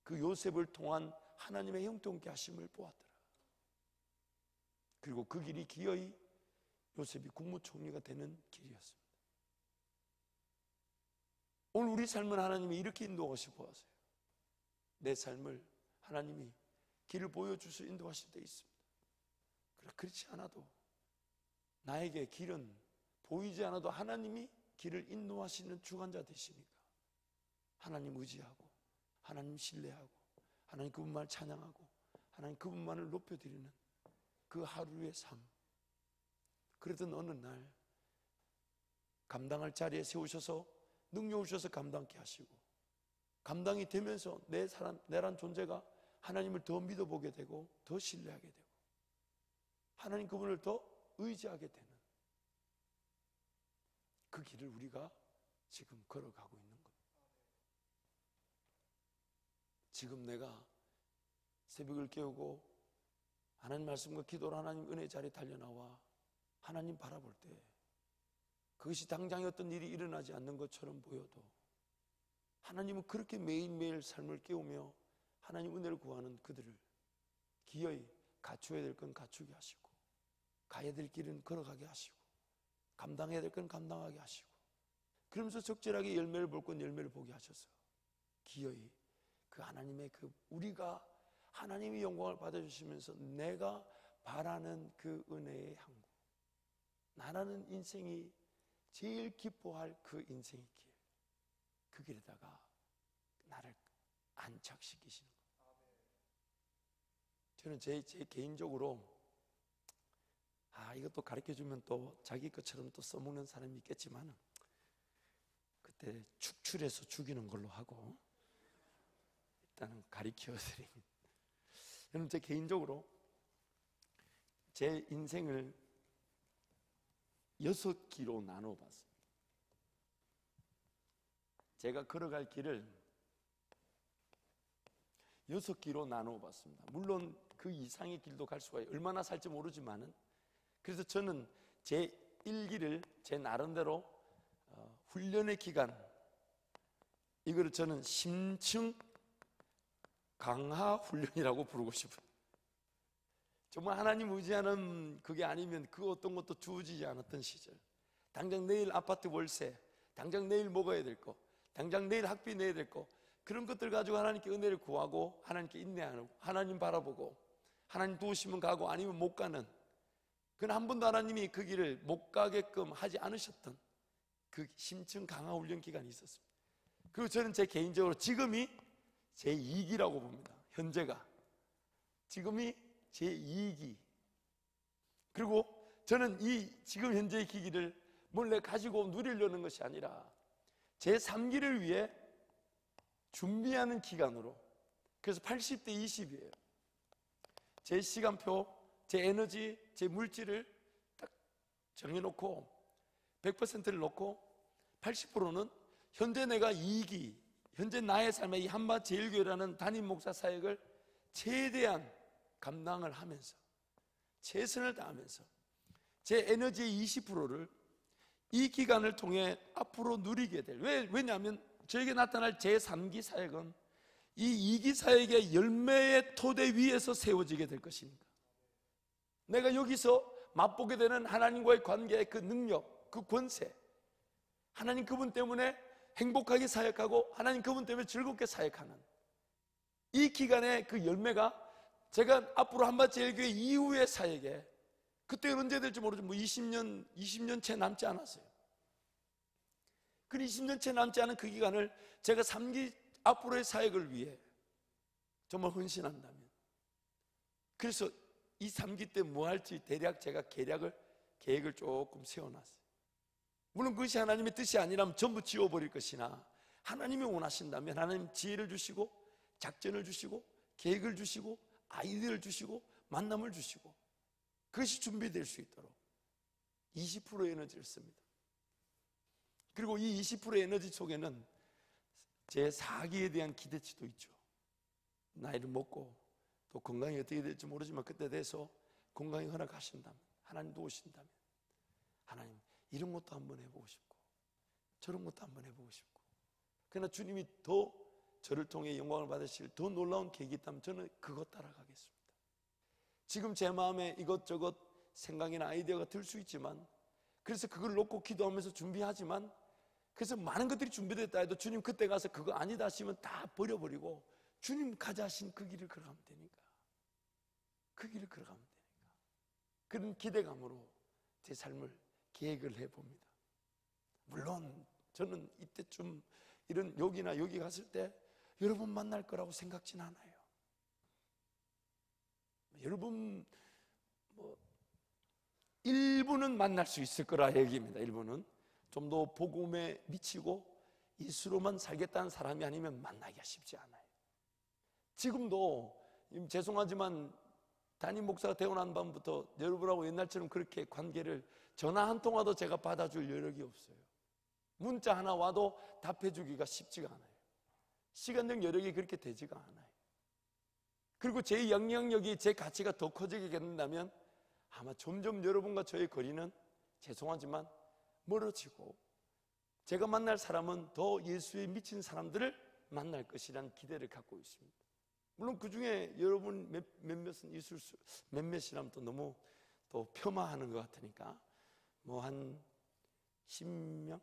그 요셉을 통한 하나님의 형통케 하심을 보았더라. 그리고 그 길이 기어이 요셉이 국무총리가 되는 길이었습니다. 오늘 우리 삶은 하나님이 이렇게 인도하시고 보았어요. 내 삶을 하나님이 길을 보여주셔서 인도하실 때 있습니다. 그러나 그렇지 않아도 나에게 길은 보이지 않아도 하나님이 길을 인도하시는 주관자 되시니까 하나님 의지하고 하나님 신뢰하고 하나님 그분만을 찬양하고 하나님 그분만을 높여드리는 그 하루의 삶. 그러던 어느 날 감당할 자리에 세우셔서 능력을 주셔서 감당케 하시고 감당이 되면서 내란 존재가 하나님을 더 믿어보게 되고 더 신뢰하게 되고 하나님 그분을 더 의지하게 되는 그 길을 우리가 지금 걸어가고 있는 겁니다. 지금 내가 새벽을 깨우고 하나님 말씀과 기도로 하나님 은혜 자리에 달려나와 하나님 바라볼 때 그것이 당장에 어떤 일이 일어나지 않는 것처럼 보여도 하나님은 그렇게 매일매일 삶을 깨우며 하나님 은혜를 구하는 그들을 기어이 갖춰야 될 건 갖추게 하시고, 가야 될 길은 걸어가게 하시고, 감당해야 될 건 감당하게 하시고, 그러면서 적절하게 열매를 볼 건 열매를 보게 하셔서 기어이 그 하나님의 우리가 하나님의 영광을 받아주시면서 내가 바라는 그 은혜의 항구, 나라는 인생이 제일 기뻐할 그 인생의 길, 그 길에다가 나를 안착시키시는 거예요. 저는 제 개인적으로 이것도 가르쳐주면 또 자기 것처럼 또 써먹는 사람이 있겠지만 그때 축출해서 죽이는 걸로 하고 일단은 가르쳐드립니다. 저는 제 개인적으로 제 인생을 6기로 나눠봤습니다. 제가 걸어갈 길을 6기로 나눠봤습니다. 물론 그 이상의 길도 갈 수가 있어요. 얼마나 살지 모르지만은. 그래서 저는 제 1기를 제 나름대로 훈련의 기간, 이거를 저는 심층 강화 훈련이라고 부르고 싶어요. 정말 하나님 의지하는 그게 아니면 그 어떤 것도 주어지지 않았던 시절, 당장 내일 아파트 월세, 당장 내일 먹어야 될 거, 당장 내일 학비 내야 될 거, 그런 것들 가지고 하나님께 은혜를 구하고 하나님께 인내하고 하나님 바라보고 하나님 도우시면 가고 아니면 못 가는, 그건 한 번도 하나님이 그 길을 못 가게끔 하지 않으셨던 그 심층 강화 훈련 기간이 있었습니다. 그리고 저는 제 개인적으로 지금이 제 2기라고 봅니다. 현재가 지금이 제 2기. 그리고 저는 이 지금 현재의 기기를 몰래 가지고 누리려는 것이 아니라 제 3기를 위해 준비하는 기간으로, 그래서 80대 20이에요. 제 시간표, 제 에너지, 제 물질을 딱 정해놓고 100%를 놓고 80%는 현재 내가 2기, 현재 나의 삶의 이 한밭제일교회라는 담임 목사 사역을 최대한 감당을 하면서 최선을 다하면서 제 에너지의 20%를 이 기간을 통해 앞으로 누리게 될, 왜냐하면 저에게 나타날 제3기 사역은 이 2기 사역의 열매의 토대 위에서 세워지게 될 것입니다. 내가 여기서 맛보게 되는 하나님과의 관계의 그 능력, 그 권세, 하나님 그분 때문에 행복하게 사역하고 하나님 그분 때문에 즐겁게 사역하는 이 기간의 그 열매가 제가 앞으로 한밭제일교회 이후의 사역에, 그때는 언제 될지 모르죠. 20년 채 남지 않았어요. 그 20년 채 남지 않은 그 기간을 제가 3기 앞으로의 사역을 위해 정말 헌신한다면, 그래서 이 3기 때 뭐 할지 대략 제가 계획을 조금 세워놨어요. 물론 그것이 하나님의 뜻이 아니라면 전부 지워버릴 것이나, 하나님이 원하신다면 하나님 지혜를 주시고 작전을 주시고 계획을 주시고 아이디어를 주시고 만남을 주시고 그것이 준비될 수 있도록 20%의 에너지를 씁니다. 그리고 이 20%의 에너지 속에는 제 4기에 대한 기대치도 있죠. 나이를 먹고 또 건강이 어떻게 될지 모르지만 그때 돼서 건강이 허락하신다면, 하나님 도우신다면, 하나님 이런 것도 한번 해보고 싶고 저런 것도 한번 해보고 싶고, 그러나 주님이 더 저를 통해 영광을 받으실 더 놀라운 계획이 있다면 저는 그것 따라가겠습니다. 지금 제 마음에 이것저것 생각이나 아이디어가 들 수 있지만, 그래서 그걸 놓고 기도하면서 준비하지만, 그래서 많은 것들이 준비됐다 해도 주님 그때 가서 그거 아니다 하시면 다 버려버리고 주님 가자 하신 그 길을 걸어가면 되니까, 그 길을 걸어가면 되니까, 그런 기대감으로 제 삶을 계획을 해봅니다. 물론 저는 이때쯤 이런 여기나 여기 갔을 때 여러분 만날 거라고 생각진 않아요. 여러분 일부는 만날 수 있을 거라 얘기입니다. 일부는 좀 더 복음에 미치고 예수로만 살겠다는 사람이 아니면 만나기가 쉽지 않아요. 지금도 죄송하지만 담임 목사가 되고 난 밤부터 여러분하고 옛날처럼 그렇게 관계를 전화 한 통화도 제가 받아줄 여력이 없어요. 문자 하나 와도 답해주기가 쉽지가 않아요. 시간적 여력이 그렇게 되지가 않아요. 그리고 제 영향력이, 제 가치가 더 커지게 된다면 아마 점점 여러분과 저의 거리는 죄송하지만 멀어지고, 제가 만날 사람은 더 예수에 미친 사람들을 만날 것이라는 기대를 갖고 있습니다. 물론 그 중에 여러분 몇몇은 있을 수, 몇몇이라면 또 너무 또 폄하하는 것 같으니까 뭐 한 10명?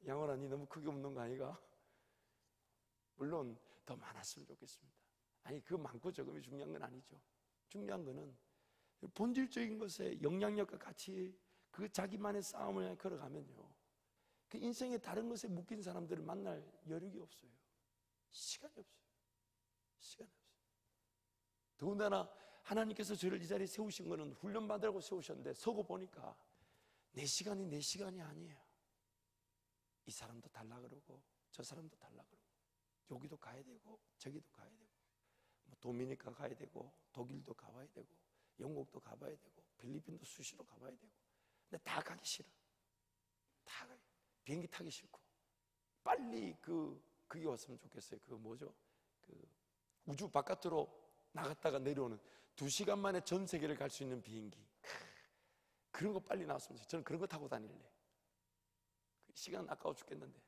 양호라, 니 너무 크게 없는 거 아이가? 물론 더 많았으면 좋겠습니다. 아니, 그 많고 적음이 중요한 건 아니죠. 중요한 거는 본질적인 것에 영향력과 같이 그 자기만의 싸움을 걸어가면요, 그 인생의 다른 것에 묶인 사람들을 만날 여력이 없어요. 시간이 없어요. 시간이 없어요. 더군다나 하나님께서 저를 이 자리에 세우신 거는 훈련받으라고 세우셨는데 서고 보니까 내 시간이 아니에요. 이 사람도 달라 그러고 저 사람도 달라 그러고 여기도 가야 되고 저기도 가야 되고 뭐 도미니카 가야 되고 독일도 가봐야 되고 영국도 가봐야 되고 필리핀도 수시로 가봐야 되고, 근데 다 가기 싫어. 다 가기, 비행기 타기 싫고 빨리 그게 왔으면 좋겠어요. 그 뭐죠? 그 우주 바깥으로 나갔다가 내려오는 2시간 만에 전 세계를 갈 수 있는 비행기, 그런 거 빨리 나왔으면 좋겠어요. 저는 그런 거 타고 다닐래. 시간 아까워 죽겠는데.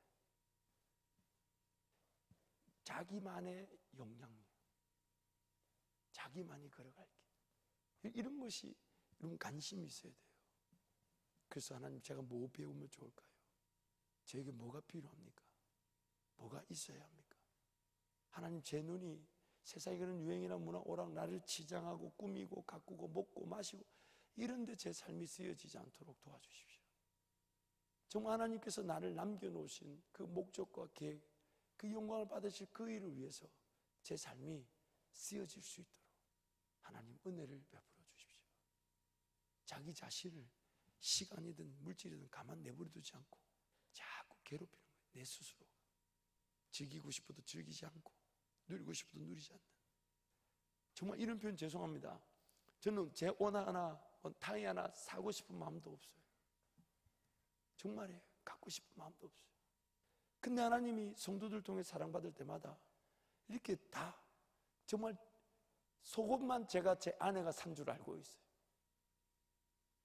자기만의 영향력, 자기만이 걸어갈 길, 이런 것이, 이런 관심이 있어야 돼요. 그래서 하나님, 제가 뭐 배우면 좋을까요? 저에게 뭐가 필요합니까? 뭐가 있어야 합니까? 하나님, 제 눈이 세상에 그런 유행이나 문화 오락 나를 치장하고 꾸미고 가꾸고 먹고 마시고 이런 데 제 삶이 쓰여지지 않도록 도와주십시오. 정말 하나님께서 나를 남겨놓으신 그 목적과 계획, 그 영광을 받으실 그 일을 위해서 제 삶이 쓰여질 수 있도록 하나님 은혜를 베풀어 주십시오. 자기 자신을 시간이든 물질이든 가만 내버려 두지 않고 자꾸 괴롭히는 거예요. 내 스스로 즐기고 싶어도 즐기지 않고 누리고 싶어도 누리지 않는, 정말 이런 표현 죄송합니다. 저는 제 원 하나, 타이 하나 사고 싶은 마음도 없어요. 정말이에요. 갖고 싶은 마음도 없어요. 근데 하나님이 성도들 통해 사랑받을 때마다 이렇게 다 정말 속옷만 제가 제 아내가 산 줄 알고 있어요.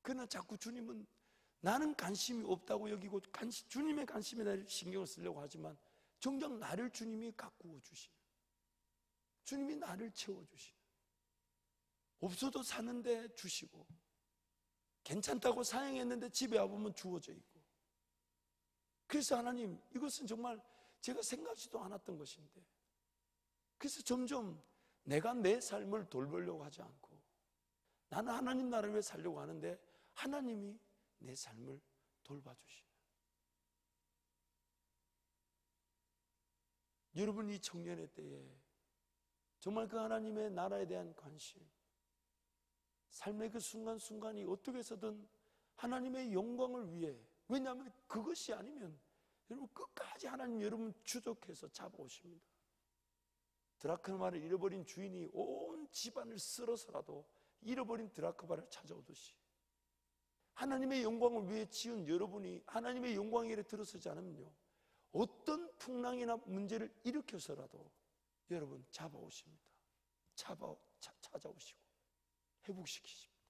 그러나 자꾸 주님은 나는 관심이 없다고 여기고 주님의 관심에 나를 신경을 쓰려고 하지만 정작 나를 주님이 가꾸어 주시는, 주님이 나를 채워주시는, 없어도 사는데 주시고 괜찮다고 사양했는데 집에 와보면 주어져 있고, 그래서 하나님, 이것은 정말 제가 생각지도 않았던 것인데, 그래서 점점 내가 내 삶을 돌보려고 하지 않고 나는 하나님 나라를 위해 살려고 하는데 하나님이 내 삶을 돌봐주시는, 여러분 이 청년의 때에 정말 그 하나님의 나라에 대한 관심, 삶의 그 순간순간이 어떻게 해서든 하나님의 영광을 위해, 왜냐하면 그것이 아니면 여러분 끝까지 하나님 여러분 추적해서 잡아오십니다. 드라크바를 잃어버린 주인이 온 집안을 쓸어서라도 잃어버린 드라크바를 찾아오듯이 하나님의 영광을 위해 지은 여러분이 하나님의 영광에 이래 들어서지 않으면요, 어떤 풍랑이나 문제를 일으켜서라도 여러분 잡아오십니다. 찾아오시고 회복시키십니다.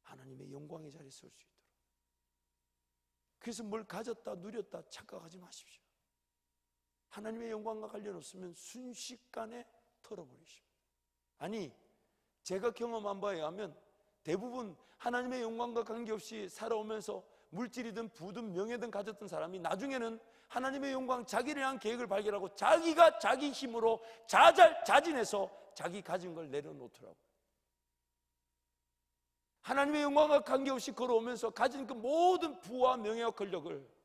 하나님의 영광의 자리에 설 수 있도록. 그래서 뭘 가졌다 누렸다 착각하지 마십시오. 하나님의 영광과 관련 없으면 순식간에 털어버리십니다. 아니, 제가 경험한 바에 의하면 대부분 하나님의 영광과 관계없이 살아오면서 물질이든 부든 명예든 가졌던 사람이 나중에는 하나님의 영광, 자기를 향한 계획을 발견하고 자기가 자기 힘으로 자진해서 자기 가진 걸 내려놓더라고요. 하나님의 영광과 관계없이 걸어오면서 가진 그 모든 부와 명예와 권력을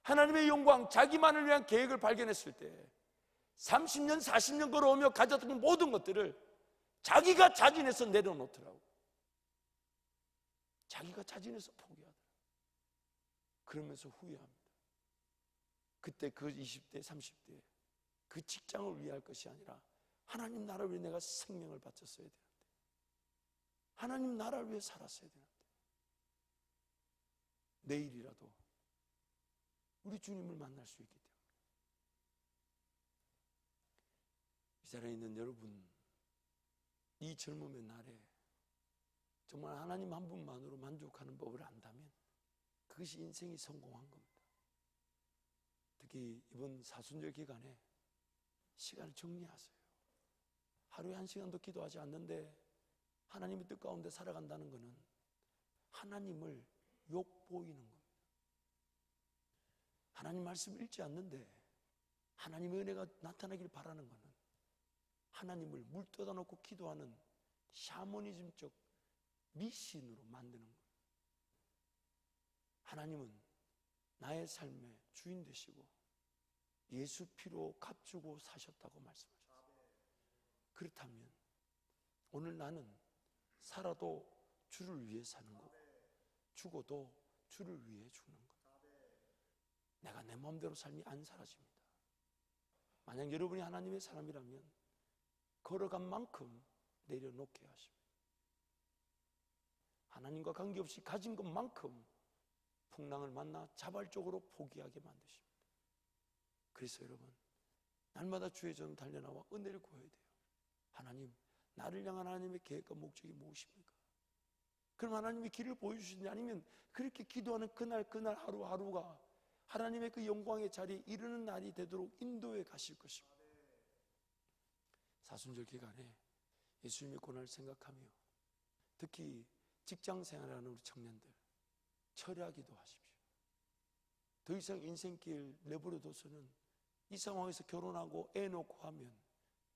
하나님의 영광, 자기만을 위한 계획을 발견했을 때 30년, 40년 걸어오며 가졌던 모든 것들을 자기가 자진해서 내려놓더라고요. 자기가 자진해서 포기하더라고요. 그러면서 후회합니다. 그때 그 20대, 30대 그 직장을 위할 것이 아니라 하나님 나라를 위해 내가 생명을 바쳤어야 되는데, 하나님 나라를 위해 살았어야 되는데, 내일이라도 우리 주님을 만날 수 있기 때문에. 이 자리에 있는 여러분, 이 젊음의 날에 정말 하나님 한 분만으로 만족하는 법을 안다면 그것이 인생이 성공한 겁니다. 특히 이번 사순절 기간에 시간을 정리하세요. 하루에 1시간도 기도하지 않는데 하나님의 뜻 가운데 살아간다는 것은 하나님을 욕보이는 겁니다. 하나님 말씀을 읽지 않는데 하나님의 은혜가 나타나길 바라는 것은 하나님을 물 떠다 놓고 기도하는 샤머니즘적 미신으로 만드는 거예요. 하나님은 나의 삶의 주인 되시고 예수 피로 값주고 사셨다고 말씀하셨어요. 그렇다면 오늘 나는 살아도 주를 위해 사는 거고 죽어도 주를 위해 죽는 것. 내가 내 마음대로 삶이 안 사라집니다. 만약 여러분이 하나님의 사람이라면 걸어간 만큼 내려놓게 하십니다. 하나님과 관계없이 가진 것만큼 풍랑을 만나 자발적으로 포기하게 만드십니다. 그래서 여러분, 날마다 주의 전을 달려나와 은혜를 구해야 돼요. 하나님, 나를 향한 하나님의 계획과 목적이 무엇입니까? 그럼 하나님이 길을 보여주시는지, 아니면 그렇게 기도하는 그날 하루하루가 하나님의 그 영광의 자리에 이르는 날이 되도록 인도해 가실 것입니다. 사순절 기간에 예수님의 고난을 생각하며 특히 직장 생활하는 우리 청년들 철회하기도 하십시오. 더 이상 인생길 내버려둬서는 이 상황에서 결혼하고 애 놓고 하면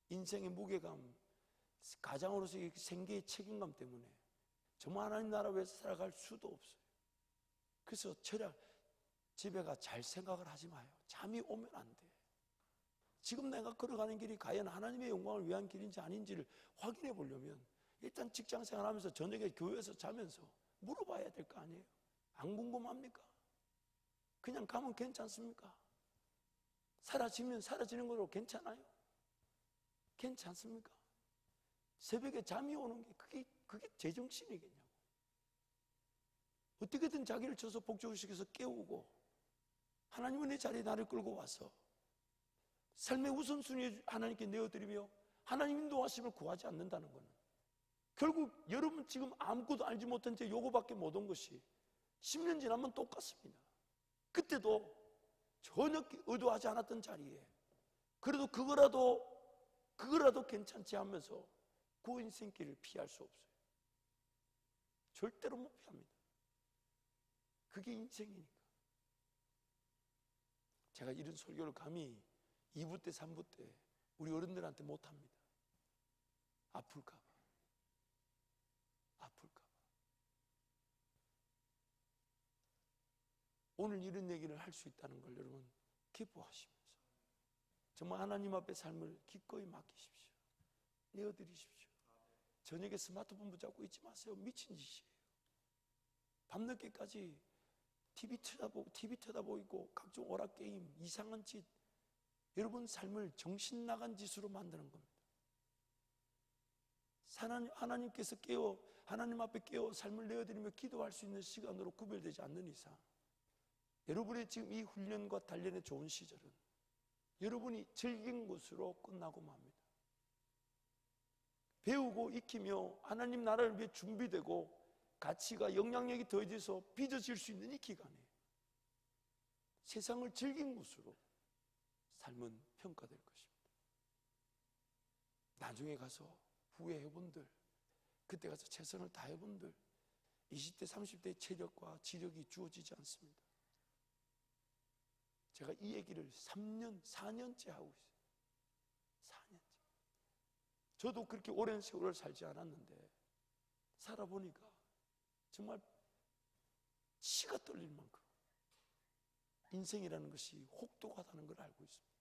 인생의 무게감, 가장으로서의 생계의 책임감 때문에 정말 하나님 나라 위해서 살아갈 수도 없어요. 그래서 집에 가 잘 생각을 하지 마요. 잠이 오면 안 돼. 지금 내가 걸어가는 길이 과연 하나님의 영광을 위한 길인지 아닌지를 확인해 보려면 일단 직장 생활하면서 저녁에 교회에서 자면서 물어봐야 될 거 아니에요. 안 궁금합니까? 그냥 가면 괜찮습니까? 사라지면 사라지는 거로 괜찮아요? 괜찮습니까? 새벽에 잠이 오는 게 그게 제정신이겠냐고. 어떻게든 자기를 쳐서 복종시켜서 깨우고 하나님은 내 자리에 나를 끌고 와서 삶의 우선순위에 하나님께 내어드리며 하나님 인도하심을 구하지 않는다는 것은 결국 여러분 지금 아무것도 알지 못한 채 요거밖에 못 온 것이 10년 지나면 똑같습니다. 그때도 전혀 의도하지 않았던 자리에 그래도 그거라도 괜찮지 하면서 그 인생길을 피할 수 없어요. 절대로 못 피합니다. 그게 인생이니까. 제가 이런 설교를 감히 2부 때 3부 때 우리 어른들한테 못합니다. 아플까 봐. 오늘 이런 얘기를 할 수 있다는 걸 여러분 기뻐하시면서 정말 하나님 앞에 삶을 기꺼이 맡기십시오. 내어드리십시오. 저녁에 스마트폰 붙잡고 있지 마세요. 미친 짓이에요. 밤늦게까지 TV 쳐다보고 있고 각종 오락게임, 이상한 짓, 여러분 삶을 정신 나간 짓으로 만드는 겁니다. 하나님께서 하나님 앞에 깨어 삶을 내어드리며 기도할 수 있는 시간으로 구별되지 않는 이상 여러분의 지금 이 훈련과 단련의 좋은 시절은 여러분이 즐긴 것으로 끝나고 맙니다. 배우고 익히며 하나님 나라를 위해 준비되고 가치가 영향력이 더해져서 빚어질 수 있는 이 기간에 세상을 즐긴 것으로 삶은 평가될 것입니다. 나중에 가서 후회해본들, 그때 가서 최선을 다해본들 20대 30대의 체력과 지력이 주어지지 않습니다. 제가 이 얘기를 4년째 하고 있어요. 4년째. 저도 그렇게 오랜 세월을 살지 않았는데 살아보니까 정말 치가 떨릴 만큼 인생이라는 것이 혹독하다는 걸 알고 있습니다.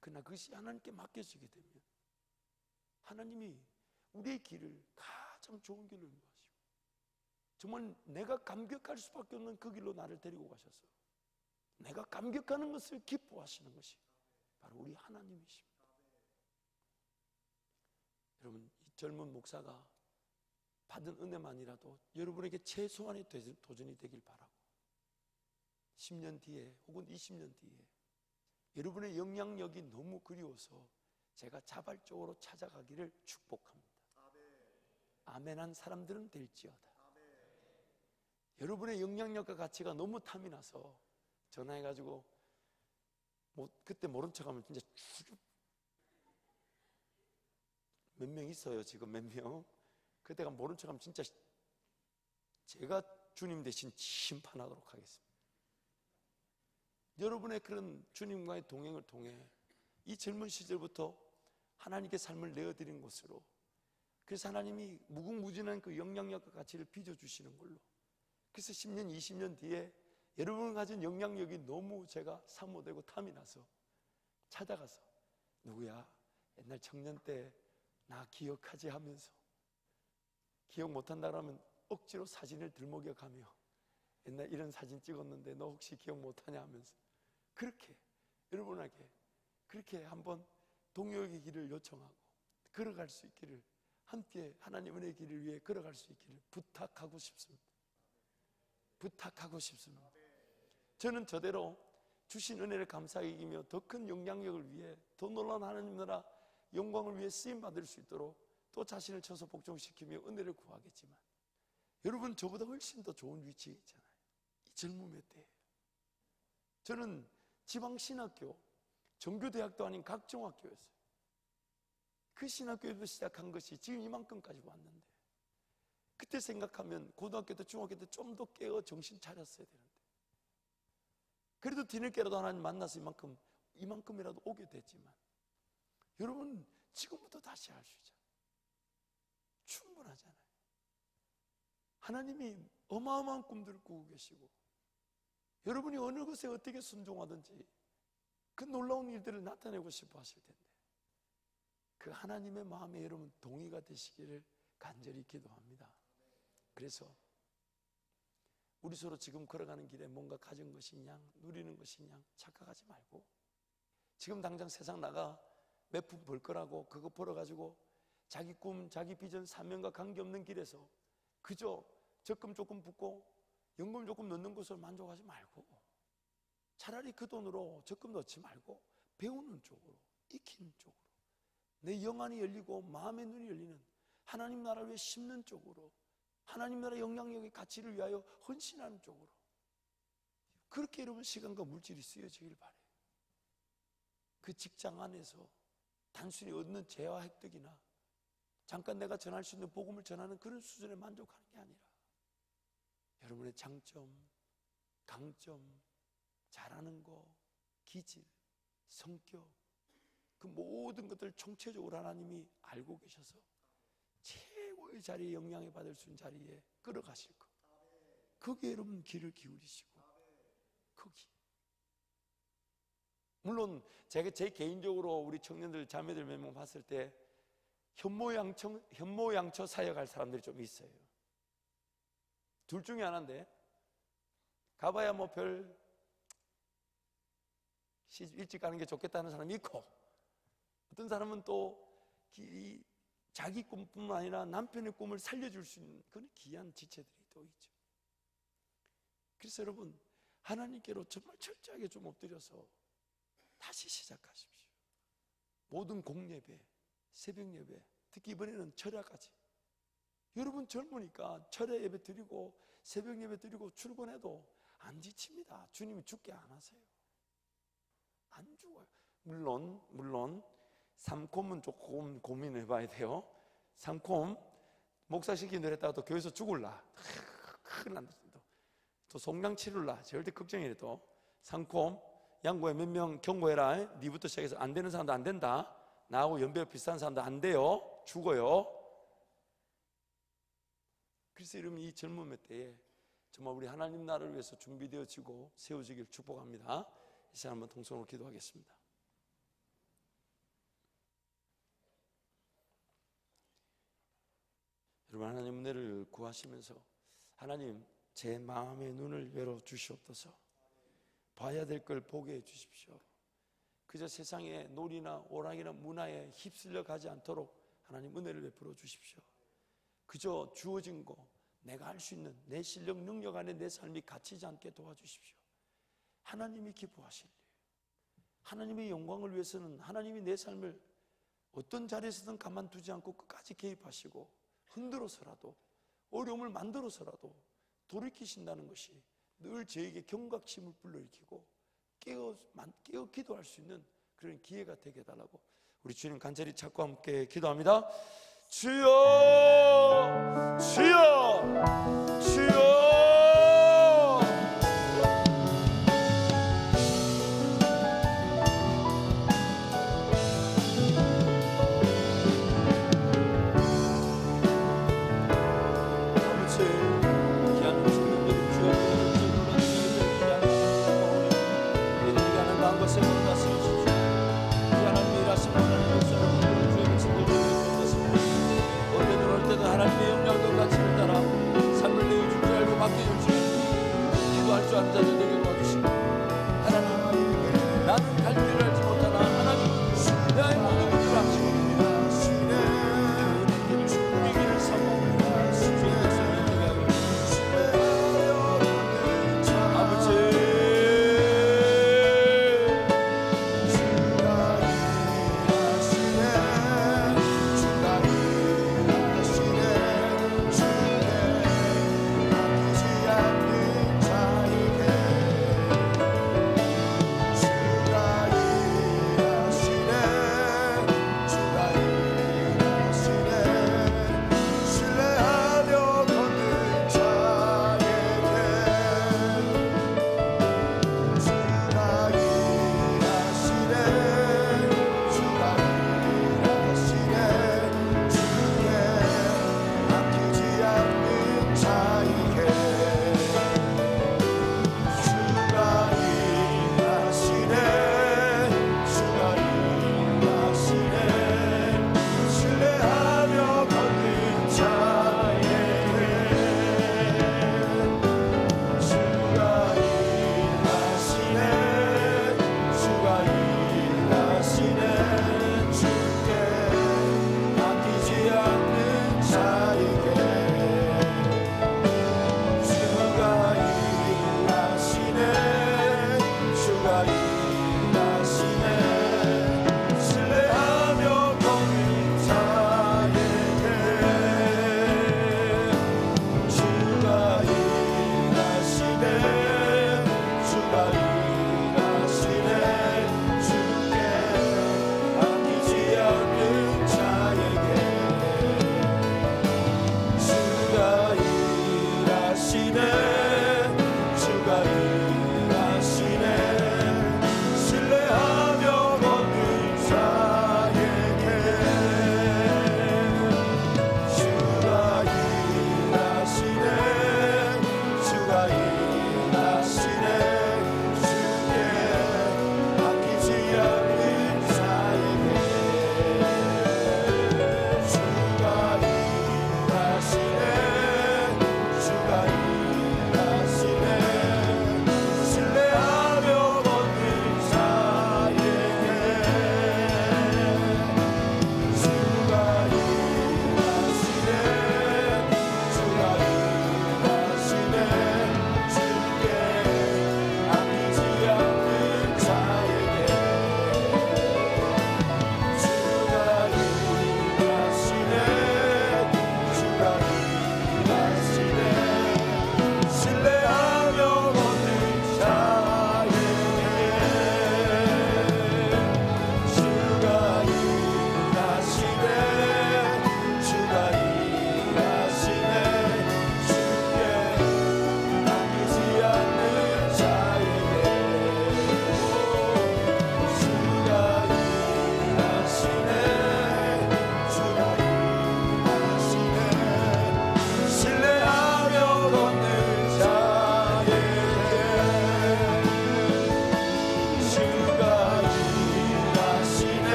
그러나 그것이 하나님께 맡겨지게 되면 하나님이 우리의 길을 가장 좋은 길로 인도하시고 정말 내가 감격할 수밖에 없는 그 길로 나를 데리고 가셔서 내가 감격하는 것을 기뻐하시는 것이 바로 우리 하나님이십니다. 여러분, 이 젊은 목사가 받은 은혜만이라도 여러분에게 최소한의 도전이 되길 바라고 10년 뒤에 혹은 20년 뒤에 여러분의 영향력이 너무 그리워서 제가 자발적으로 찾아가기를 축복합니다. 아멘한 사람들은 될지어다. 여러분의 영향력과 가치가 너무 탐이 나서 전화해가지고 뭐 그때 모른 척하면 진짜 죽여. 몇 명 있어요 지금 몇 명. 그때가 모른 척하면 진짜 제가 주님 대신 심판하도록 하겠습니다. 여러분의 그런 주님과의 동행을 통해 이 젊은 시절부터 하나님께 삶을 내어드린 것으로, 그래서 하나님이 무궁무진한 그 영향력과 가치를 빚어주시는 걸로, 그래서 10년 20년 뒤에 여러분 가진 영향력이 너무 제가 사모되고 탐이 나서 찾아가서 누구야 옛날 청년 때 나 기억하지 하면서, 기억 못한다 그러면 억지로 사진을 들먹여 가며 옛날 이런 사진 찍었는데 너 혹시 기억 못하냐 하면서 그렇게 여러분에게 그렇게 한번 동역의 길을 요청하고 걸어갈 수 있기를, 함께 하나님 은혜의 길을 위해 걸어갈 수 있기를 부탁하고 싶습니다. 부탁하고 싶습니다. 저는 저대로 주신 은혜를 감사히 여기며 더 큰 영향력을 위해, 더 놀라운 하나님 나라 영광을 위해 쓰임받을 수 있도록 또 자신을 쳐서 복종시키며 은혜를 구하겠지만, 여러분 저보다 훨씬 더 좋은 위치에 있잖아요. 이 젊음의 때에 저는 지방신학교, 정규대학도 아닌 각종학교였어요. 그 신학교에서 시작한 것이 지금 이만큼까지 왔는데, 그때 생각하면 고등학교 때 중학교 때 좀 더 깨어 정신 차렸어야 되는데, 그래도 뒤늦게라도 하나님 만나서 이만큼이라도 오게 됐지만, 여러분 지금부터 다시 할 수 있잖아요. 충분하잖아요. 하나님이 어마어마한 꿈들을 꾸고 계시고, 여러분이 어느 것에 어떻게 순종하든지 그 놀라운 일들을 나타내고 싶어 하실 텐데, 그 하나님의 마음에 여러분 동의가 되시기를 간절히 기도합니다. 그래서 우리 서로 지금 걸어가는 길에 뭔가 가진 것이냐 누리는 것이냐 착각하지 말고, 지금 당장 세상 나가 몇 푼 벌 거라고 그거 벌어가지고 자기 꿈, 자기 비전, 사명과 관계없는 길에서 그저 적금 조금 붓고 연금 조금 넣는 것으로 만족하지 말고, 차라리 그 돈으로 적금 넣지 말고 배우는 쪽으로, 익히는 쪽으로, 내 영안이 열리고 마음의 눈이 열리는 하나님 나라를 위해 심는 쪽으로, 하나님 나라 영향력의 가치를 위하여 헌신하는 쪽으로, 그렇게 여러분 시간과 물질이 쓰여지길 바래요. 그 직장 안에서 단순히 얻는 재화 획득이나 잠깐 내가 전할 수 있는 복음을 전하는 그런 수준에 만족하는 게 아니라, 여러분의 장점, 강점, 잘하는 거, 기질, 성격, 그 모든 것들을 총체적으로 하나님이 알고 계셔서 최고의 자리에 영향을 받을 수 있는 자리에 끌어가실 것, 거기에 여러분 귀를 기울이시고, 거기. 물론 제가 제 개인적으로 우리 청년들 자매들 몇 명 봤을 때 현모양처 사역할 사람들이 좀 있어요. 둘 중에 하나인데, 가봐야 뭐 별 시집 일찍 가는 게 좋겠다는 사람이 있고, 어떤 사람은 또 자기 꿈뿐만 아니라 남편의 꿈을 살려줄 수 있는 그런 귀한 지체들이 또 있죠. 그래서 여러분 하나님께로 정말 철저하게 좀 엎드려서 다시 시작하십시오. 모든 공예배, 새벽 예배, 특히 이번에는 철야까지. 여러분 젊으니까 철야 예배 드리고 새벽 예배 드리고 출근해도 안 지칩니다. 주님이 죽게 안 하세요. 안 죽어요. 물론 삼콤은 조금 고민해 봐야 돼요. 삼콤 목사 시키는 대로 했다가 또 교회에서 죽을라, 큰일 난다. 또 송장 치룰라, 절대 걱정이래. 또 삼콤 양보해 몇 명 경고해라. 니부터 시작해서 안 되는 사람도 안 된다. 나하고 연배가 비슷한 사람도 안 돼요. 죽어요. 그래서 여러분 이 젊음의 때에 정말 우리 하나님 나라를 위해서 준비되어지고 세워지길 축복합니다. 이 시간 한번 통성으로 기도하겠습니다. 여러분 하나님 은혜를 구하시면서, 하나님 제 마음의 눈을 열어 주시옵소서. 봐야 될 걸 보게 해 주십시오. 그저 세상의 놀이나 오락이나 문화에 휩쓸려 가지 않도록 하나님 은혜를 베풀어 주십시오. 그저 주어진 거 내가 할 수 있는 내 실력 능력 안에 내 삶이 갇히지 않게 도와주십시오. 하나님이 기뻐하실 일, 하나님의 영광을 위해서는 하나님이 내 삶을 어떤 자리에서든 가만두지 않고 끝까지 개입하시고 흔들어서라도 어려움을 만들어서라도 돌이키신다는 것이 늘 저에게 경각심을 불러일으키고 깨어 기도할 수 있는 그런 기회가 되게 해달라고 우리 주님 간절히 찾고 함께 기도합니다. 주여 주여 주여. 하나님의 영광과 가치를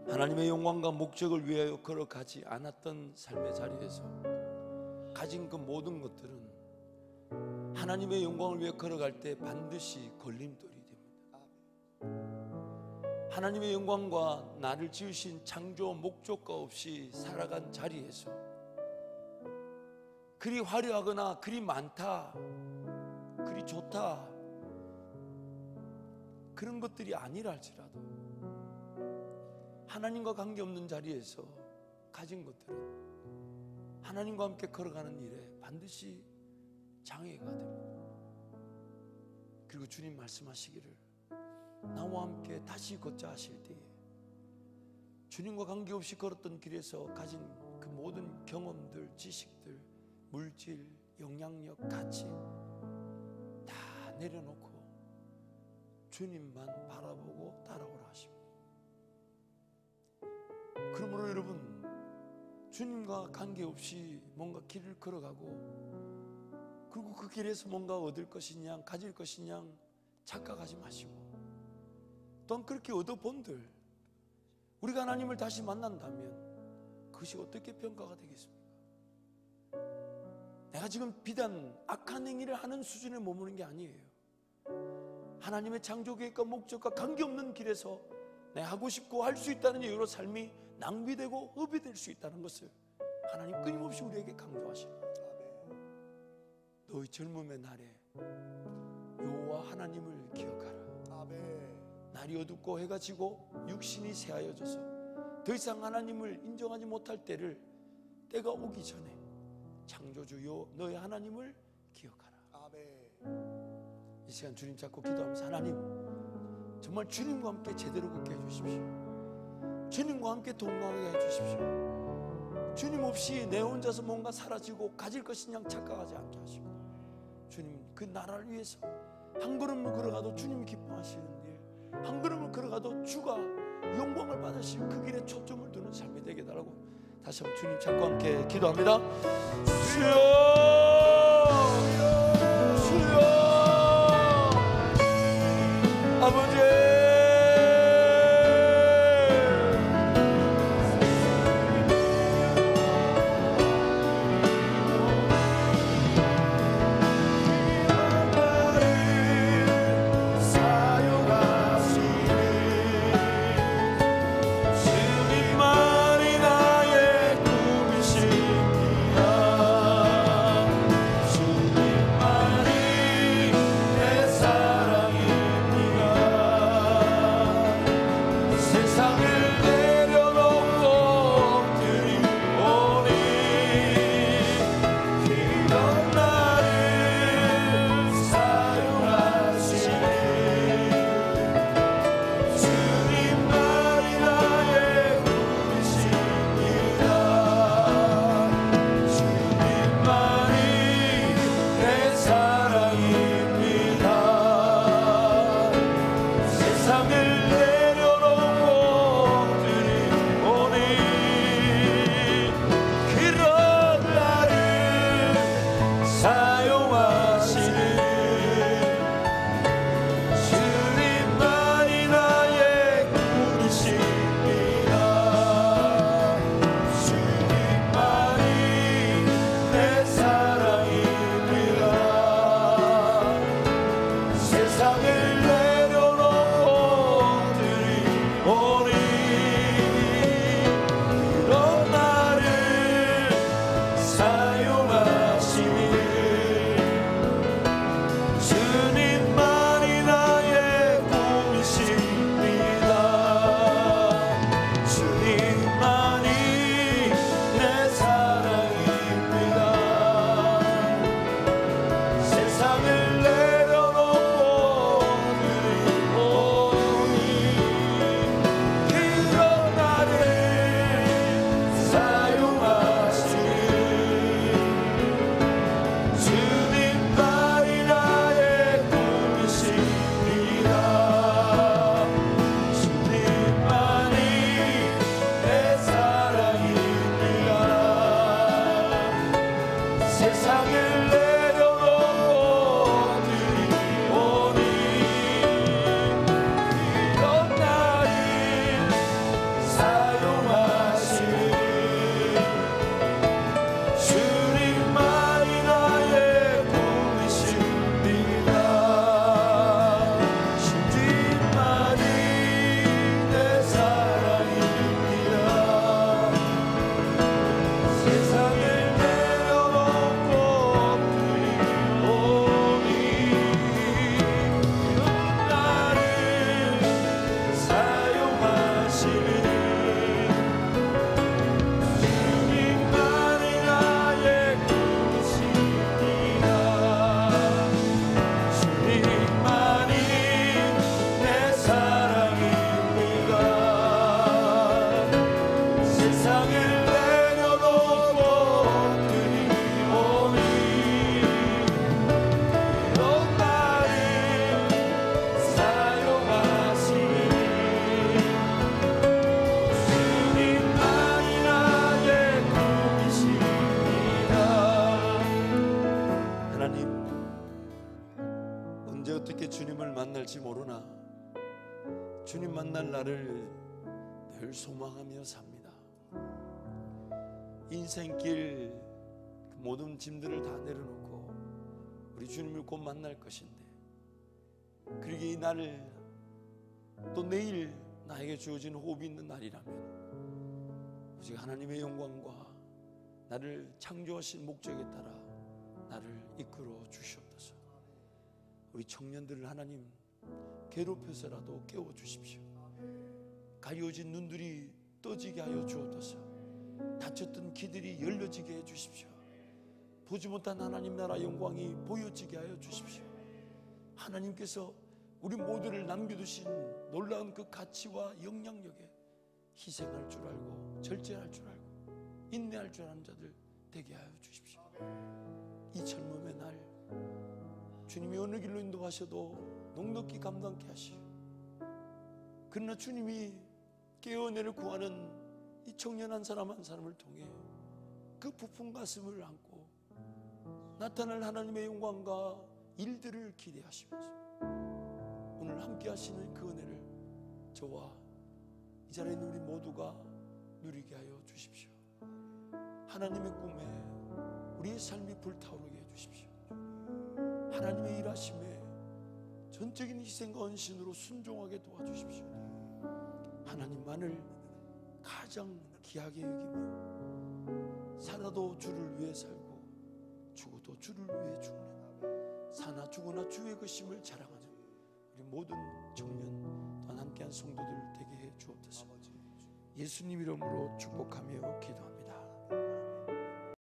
하나님의 영광과 목적을 위하여 걸어가지 않았던 삶의 자리에서 가진 그 모든 것들은 하나님의 영광을 위해 걸어갈 때 반드시 걸림돌이 됩니다. 하나님의 영광과 나를 지으신 창조 목적과 없이 살아간 자리에서 그리 화려하거나 그리 많다, 그리 좋다, 그런 것들이 아니라 할지라도 하나님과 관계없는 자리에서 가진 것들은 하나님과 함께 걸어가는 일에 반드시 장애가 됩니다. 그리고 주님 말씀하시기를 나와 함께 다시 걷자 하실 때에 주님과 관계없이 걸었던 길에서 가진 그 모든 경험들, 지식들, 물질, 영향력, 가치 다 내려놓고 주님만 바라보고 따라오라 하십니다. 그러므로 여러분, 주님과 관계없이 뭔가 길을 걸어가고 그리고 그 길에서 뭔가 얻을 것이냐 가질 것이냐 착각하지 마시고, 또한 그렇게 얻어본들 우리가 하나님을 다시 만난다면 그것이 어떻게 평가가 되겠습니까? 내가 지금 비단 악한 행위를 하는 수준에 머무는 게 아니에요. 하나님의 창조 계획과 목적과 관계없는 길에서 내가 하고 싶고 할 수 있다는 이유로 삶이 낭비되고 허비될 수 있다는 것을 하나님 끊임없이 우리에게 강조하십니다. 너희 젊음의 날에 여호와 하나님을 기억하라. 날이 어둡고 해가 지고 육신이 새하여져서 더 이상 하나님을 인정하지 못할 때가 오기 전에 창조주 너희 하나님을 기억하라. 이 시간 주님 잡고 기도하면서, 하나님 정말 주님과 함께 제대로 걷게 해주십시오. 주님과 함께 동행하게 해주십시오. 주님 없이 내 혼자서 뭔가 사라지고 가질 것이냐 착각하지 않게 하시고, 주님 그 나라를 위해서 한 걸음을 걸어가도 주님이 기뻐하시는 일, 한 걸음을 걸어가도 주가 영광을 받으실 그 길에 초점을 두는 삶이 되게 달라고 다시 한번 주님 찾고 함께 기도합니다. 주여, 주여, 아버지, 주님 주님 만날 날을 늘 소망하며 삽니다. 인생길 그 모든 짐들을 다 내려놓고 우리 주님을 곧 만날 것인데, 그러기에 이 날을 또 내일 나에게 주어진 호흡이 있는 날이라면 오직 하나님의 영광과 나를 창조하신 목적에 따라 나를 이끌어 주시옵소서. 우리 청년들을 하나님 괴롭혀서라도 깨워주십시오. 가려진 눈들이 떠지게 하여 주옵소서. 닫혔던 귀들이 열려지게 해 주십시오. 보지 못한 하나님 나라 영광이 보여지게 하여 주십시오. 하나님께서 우리 모두를 남겨두신 놀라운 그 가치와 영향력에 희생할 줄 알고 절제할 줄 알고 인내할 줄 아는 자들 되게 하여 주십시오. 이 젊음의 날 주님이 어느 길로 인도하셔도 넉넉히 감당케 하시오. 그러나 주님이 깨어내를 구하는 이 청년 한 사람 한 사람을 통해 그 부푼 가슴을 안고 나타날 하나님의 영광과 일들을 기대하시면서 오늘 함께 하시는 그 은혜를 저와 이 자리에 있는 우리 모두가 누리게 하여 주십시오. 하나님의 꿈에 우리의 삶이 불타오르게 해주십시오. 하나님의 일하심에 전적인 희생과 헌신으로 순종하게 도와주십시오. 하나님만을 가장 귀하게 여기며 살아도 주를 위해 살고 죽어도 주를 위해 죽는 사나 죽으나 주의 것임을 자랑하는 우리 모든 청년 또한 함께한 성도들 되게 해 주옵소서. 예수님 이름으로 축복하며 기도합니다.